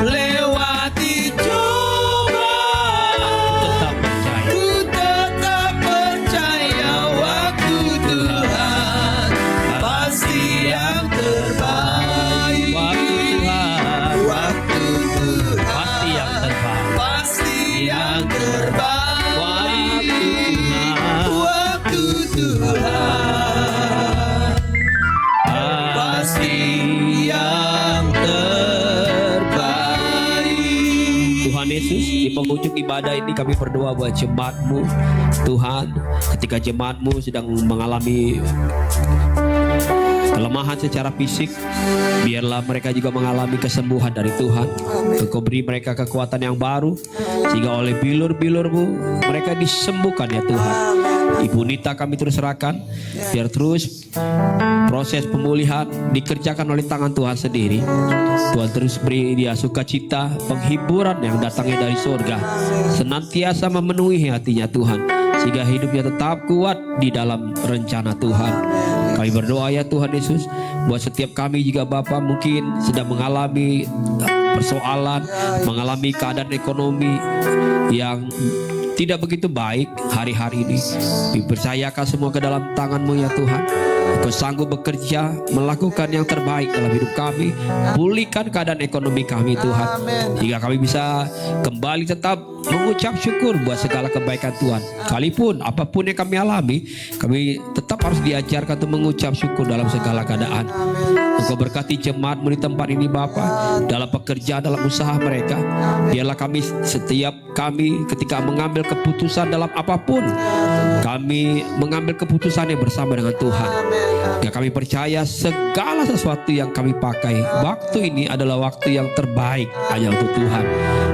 lewati cobaan, ku tetap percaya waktu Tuhan pasti yang terbaik. Waktu Tuhan pasti yang terbaik. Waktu Tuhan pasti yang terbaik. Tuhan Yesus, di penghujung ibadah ini kami berdoa buat jemaat-Mu. Tuhan, ketika jemaat-Mu sedang mengalami kelemahan secara fisik, biarlah mereka juga mengalami kesembuhan dari Tuhan. Engkau beri mereka kekuatan yang baru, sehingga oleh bilur-bilur-Mu mereka disembuhkan ya Tuhan. Ibu Nita kami terus serahkan, biar terus proses pemulihan dikerjakan oleh tangan Tuhan sendiri. Tuhan terus beri dia sukacita, penghiburan yang datangnya dari surga, senantiasa memenuhi hatinya Tuhan, sehingga hidupnya tetap kuat di dalam rencana Tuhan. Kami berdoa ya Tuhan Yesus, buat setiap kami juga Bapa mungkin sedang mengalami persoalan, mengalami keadaan ekonomi yang tidak begitu baik hari-hari ini. Dipercayakan semua ke dalam tangan-Mu ya Tuhan. Engkau sanggup bekerja, melakukan yang terbaik dalam hidup kami. Pulihkan keadaan ekonomi kami Tuhan, hingga kami bisa kembali tetap mengucap syukur buat segala kebaikan Tuhan. Sekalipun apapun yang kami alami, kami tetap harus diajarkan untuk mengucap syukur dalam segala keadaan. Engkau berkati jemaatmu di tempat ini Bapa, dalam pekerjaan, dalam usaha mereka. Biarlah setiap kami ketika mengambil keputusan dalam apapun, kami mengambil keputusan yang bersama dengan Tuhan. Ya, kami percaya segala sesuatu yang kami pakai waktu ini adalah waktu yang terbaik hanya untuk Tuhan.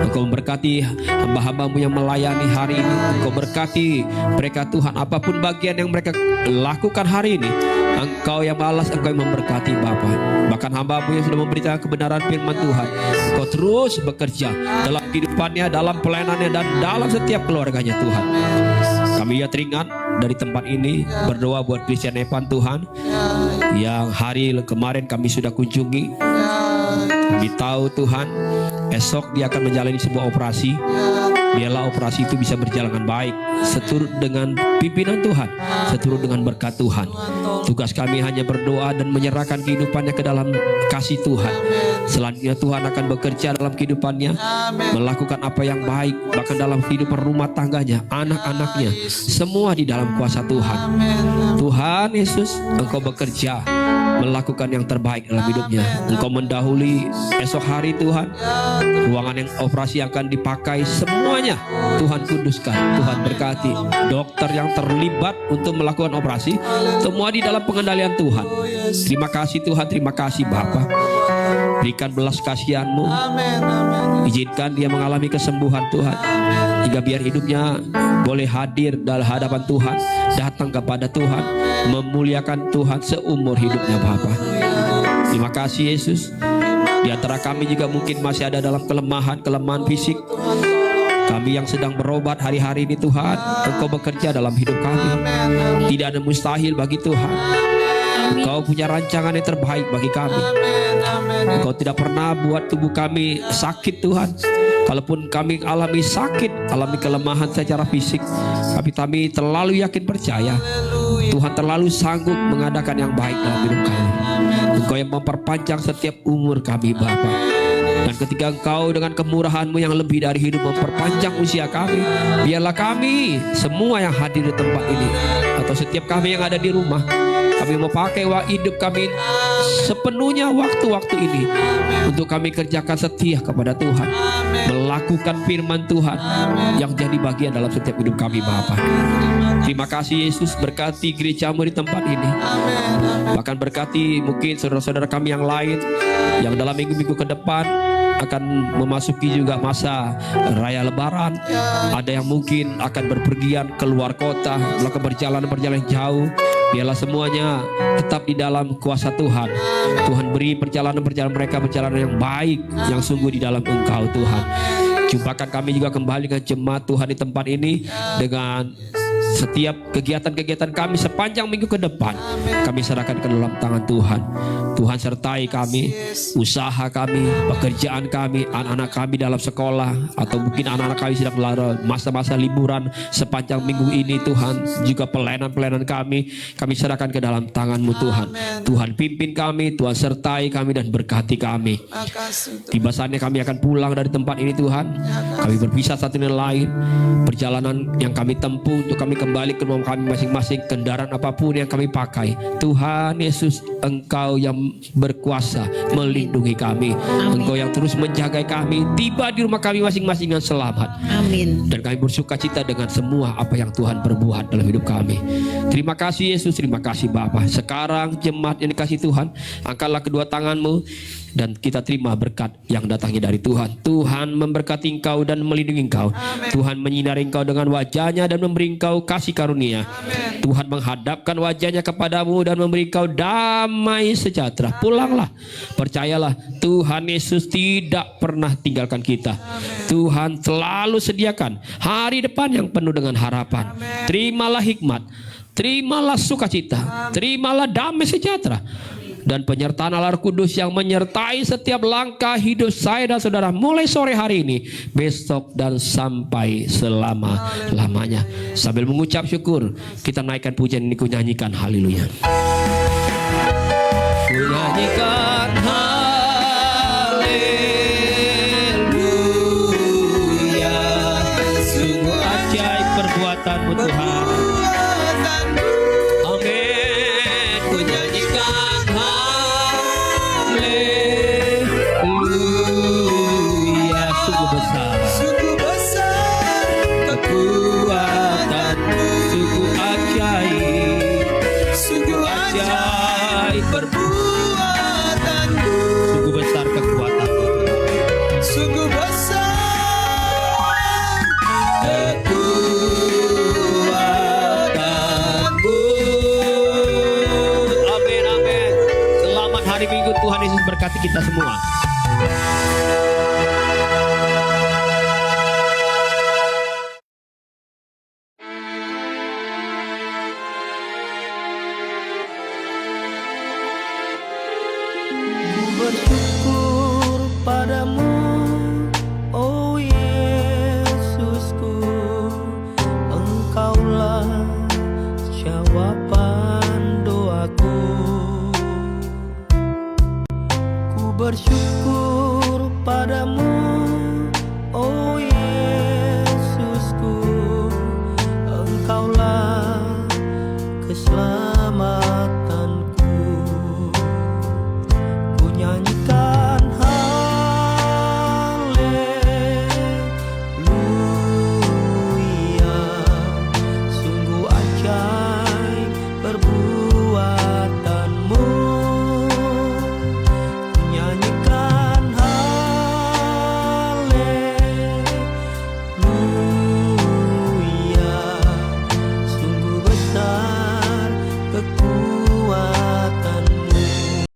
Engkau memberkati hamba-hambamu yang melayani hari ini. Engkau berkati mereka Tuhan, apapun bagian yang mereka lakukan hari ini, Engkau yang balas, Engkau yang memberkati Bapa. Bahkan hamba-Mu yang sudah memberitakan kebenaran firman Tuhan, Engkau terus bekerja dalam kehidupannya, dalam pelayanannya, dan dalam setiap keluarganya Tuhan. Kami ya teringat dari tempat ini berdoa buat Christian Evan Tuhan, yang hari kemarin kami sudah kunjungi. Kami tahu Tuhan, esok dia akan menjalani sebuah operasi. Biarlah operasi itu bisa berjalan dengan baik, seturut dengan pimpinan Tuhan, seturut dengan berkat Tuhan. Tugas kami hanya berdoa dan menyerahkan kehidupannya ke dalam kasih Tuhan. Selanjutnya Tuhan akan bekerja dalam kehidupannya, melakukan apa yang baik, bahkan dalam kehidupan rumah tangganya, anak-anaknya, semua di dalam kuasa Tuhan. Tuhan Yesus, Engkau bekerja, melakukan yang terbaik dalam hidupnya. Engkau mendahului esok hari Tuhan, ruangan yang operasi yang akan dipakai semuanya Tuhan kuduskan, Tuhan berkati. Dokter yang terlibat untuk melakukan operasi, semua di dalam pengendalian Tuhan. Terima kasih Tuhan, terima kasih Bapa. Berikan belas kasihan-Mu, izinkan dia mengalami kesembuhan Tuhan, hingga biar hidupnya boleh hadir dalam hadapan Tuhan, datang kepada Tuhan, memuliakan Tuhan seumur hidupnya Bapa. Terima kasih Yesus. Di antara kami juga mungkin masih ada dalam kelemahan fisik. Kami yang sedang berobat hari-hari ini Tuhan, Engkau bekerja dalam hidup kami. Tidak ada mustahil bagi Tuhan. Engkau punya rancangan yang terbaik bagi kami. Engkau tidak pernah buat tubuh kami sakit Tuhan. Kalaupun kami alami sakit, alami kelemahan secara fisik, tapi kami terlalu yakin percaya Tuhan terlalu sanggup mengadakan yang baik dalam hidup kami. Engkau yang memperpanjang setiap umur kami Bapa. Dan ketika Engkau dengan kemurahan-Mu yang lebih dari hidup memperpanjang usia kami, biarlah kami semua yang hadir di tempat ini, atau setiap kami yang ada di rumah, kami mau pakai hidup kami sepenuhnya waktu-waktu ini untuk kami kerjakan setia kepada Tuhan, melakukan firman Tuhan yang jadi bagian dalam setiap hidup kami Bapa. Terima kasih Yesus, berkati gereja-Mu di tempat ini. Bahkan berkati mungkin saudara-saudara kami yang lain yang dalam minggu-minggu ke depan akan memasuki juga masa raya Lebaran. Ada yang mungkin akan berpergian keluar kota, melakukan perjalanan jauh. Biarlah semuanya tetap di dalam kuasa Tuhan. Tuhan beri perjalanan mereka perjalanan yang baik, yang sungguh di dalam Engkau Tuhan. Jumpakan kami juga kembali dengan jemaat Tuhan di tempat ini, dengan setiap kegiatan-kegiatan kami sepanjang minggu ke depan kami serahkan ke dalam tangan Tuhan. Tuhan sertai kami, usaha kami, pekerjaan kami, anak-anak kami dalam sekolah, atau mungkin anak-anak kami sedang masa-masa liburan sepanjang minggu ini Tuhan. Juga pelayanan-pelayanan kami serahkan ke dalam tangan-Mu Tuhan. Tuhan pimpin kami, Tuhan sertai kami dan berkati kami. Tiba saatnya kami akan pulang dari tempat ini Tuhan. Kami berpisah satu dengan lain. Perjalanan yang kami tempuh untuk kami kembali ke rumah kami masing-masing, kendaraan apapun yang kami pakai, Tuhan Yesus, Engkau yang berkuasa melindungi kami. Engkau yang terus menjaga kami, tiba di rumah kami masing-masing dengan selamat. Amin. Dan kami bersuka cita dengan semua apa yang Tuhan perbuat dalam hidup kami. Terima kasih Yesus, terima kasih Bapa. Sekarang jemaat yang dikasih Tuhan, angkatlah kedua tangan-Mu dan kita terima berkat yang datangnya dari Tuhan. Tuhan memberkati engkau dan melindungi engkau. Amen. Tuhan menyinari engkau dengan wajahnya dan memberi engkau kasih karunia. Amen. Tuhan menghadapkan wajahnya kepadamu dan memberi engkau damai sejahtera. Amen. Pulanglah, percayalah, Tuhan Yesus tidak pernah tinggalkan kita. Amen. Tuhan selalu sediakan hari depan yang penuh dengan harapan. Amen. Terimalah hikmat, terimalah sukacita, terimalah damai sejahtera dan penyertaan Allah Kudus yang menyertai setiap langkah hidup saya dan saudara mulai sore hari ini, besok dan sampai selama-lamanya. Sambil mengucap syukur, kita naikkan pujian ini, ku nyanyikan haleluya. Ku nyanyikan haleluya, sungguh ajaib perbuatan-Mu Tuhan. Amin. Ku nyanyikan haleluya, Yesus berkati kita semua. Ku bersyukur padamu, oh Yesusku, Engkaulah jawaban doaku. Ku bersyukur padamu, oh Yesusku, Engkaulah keselamatan.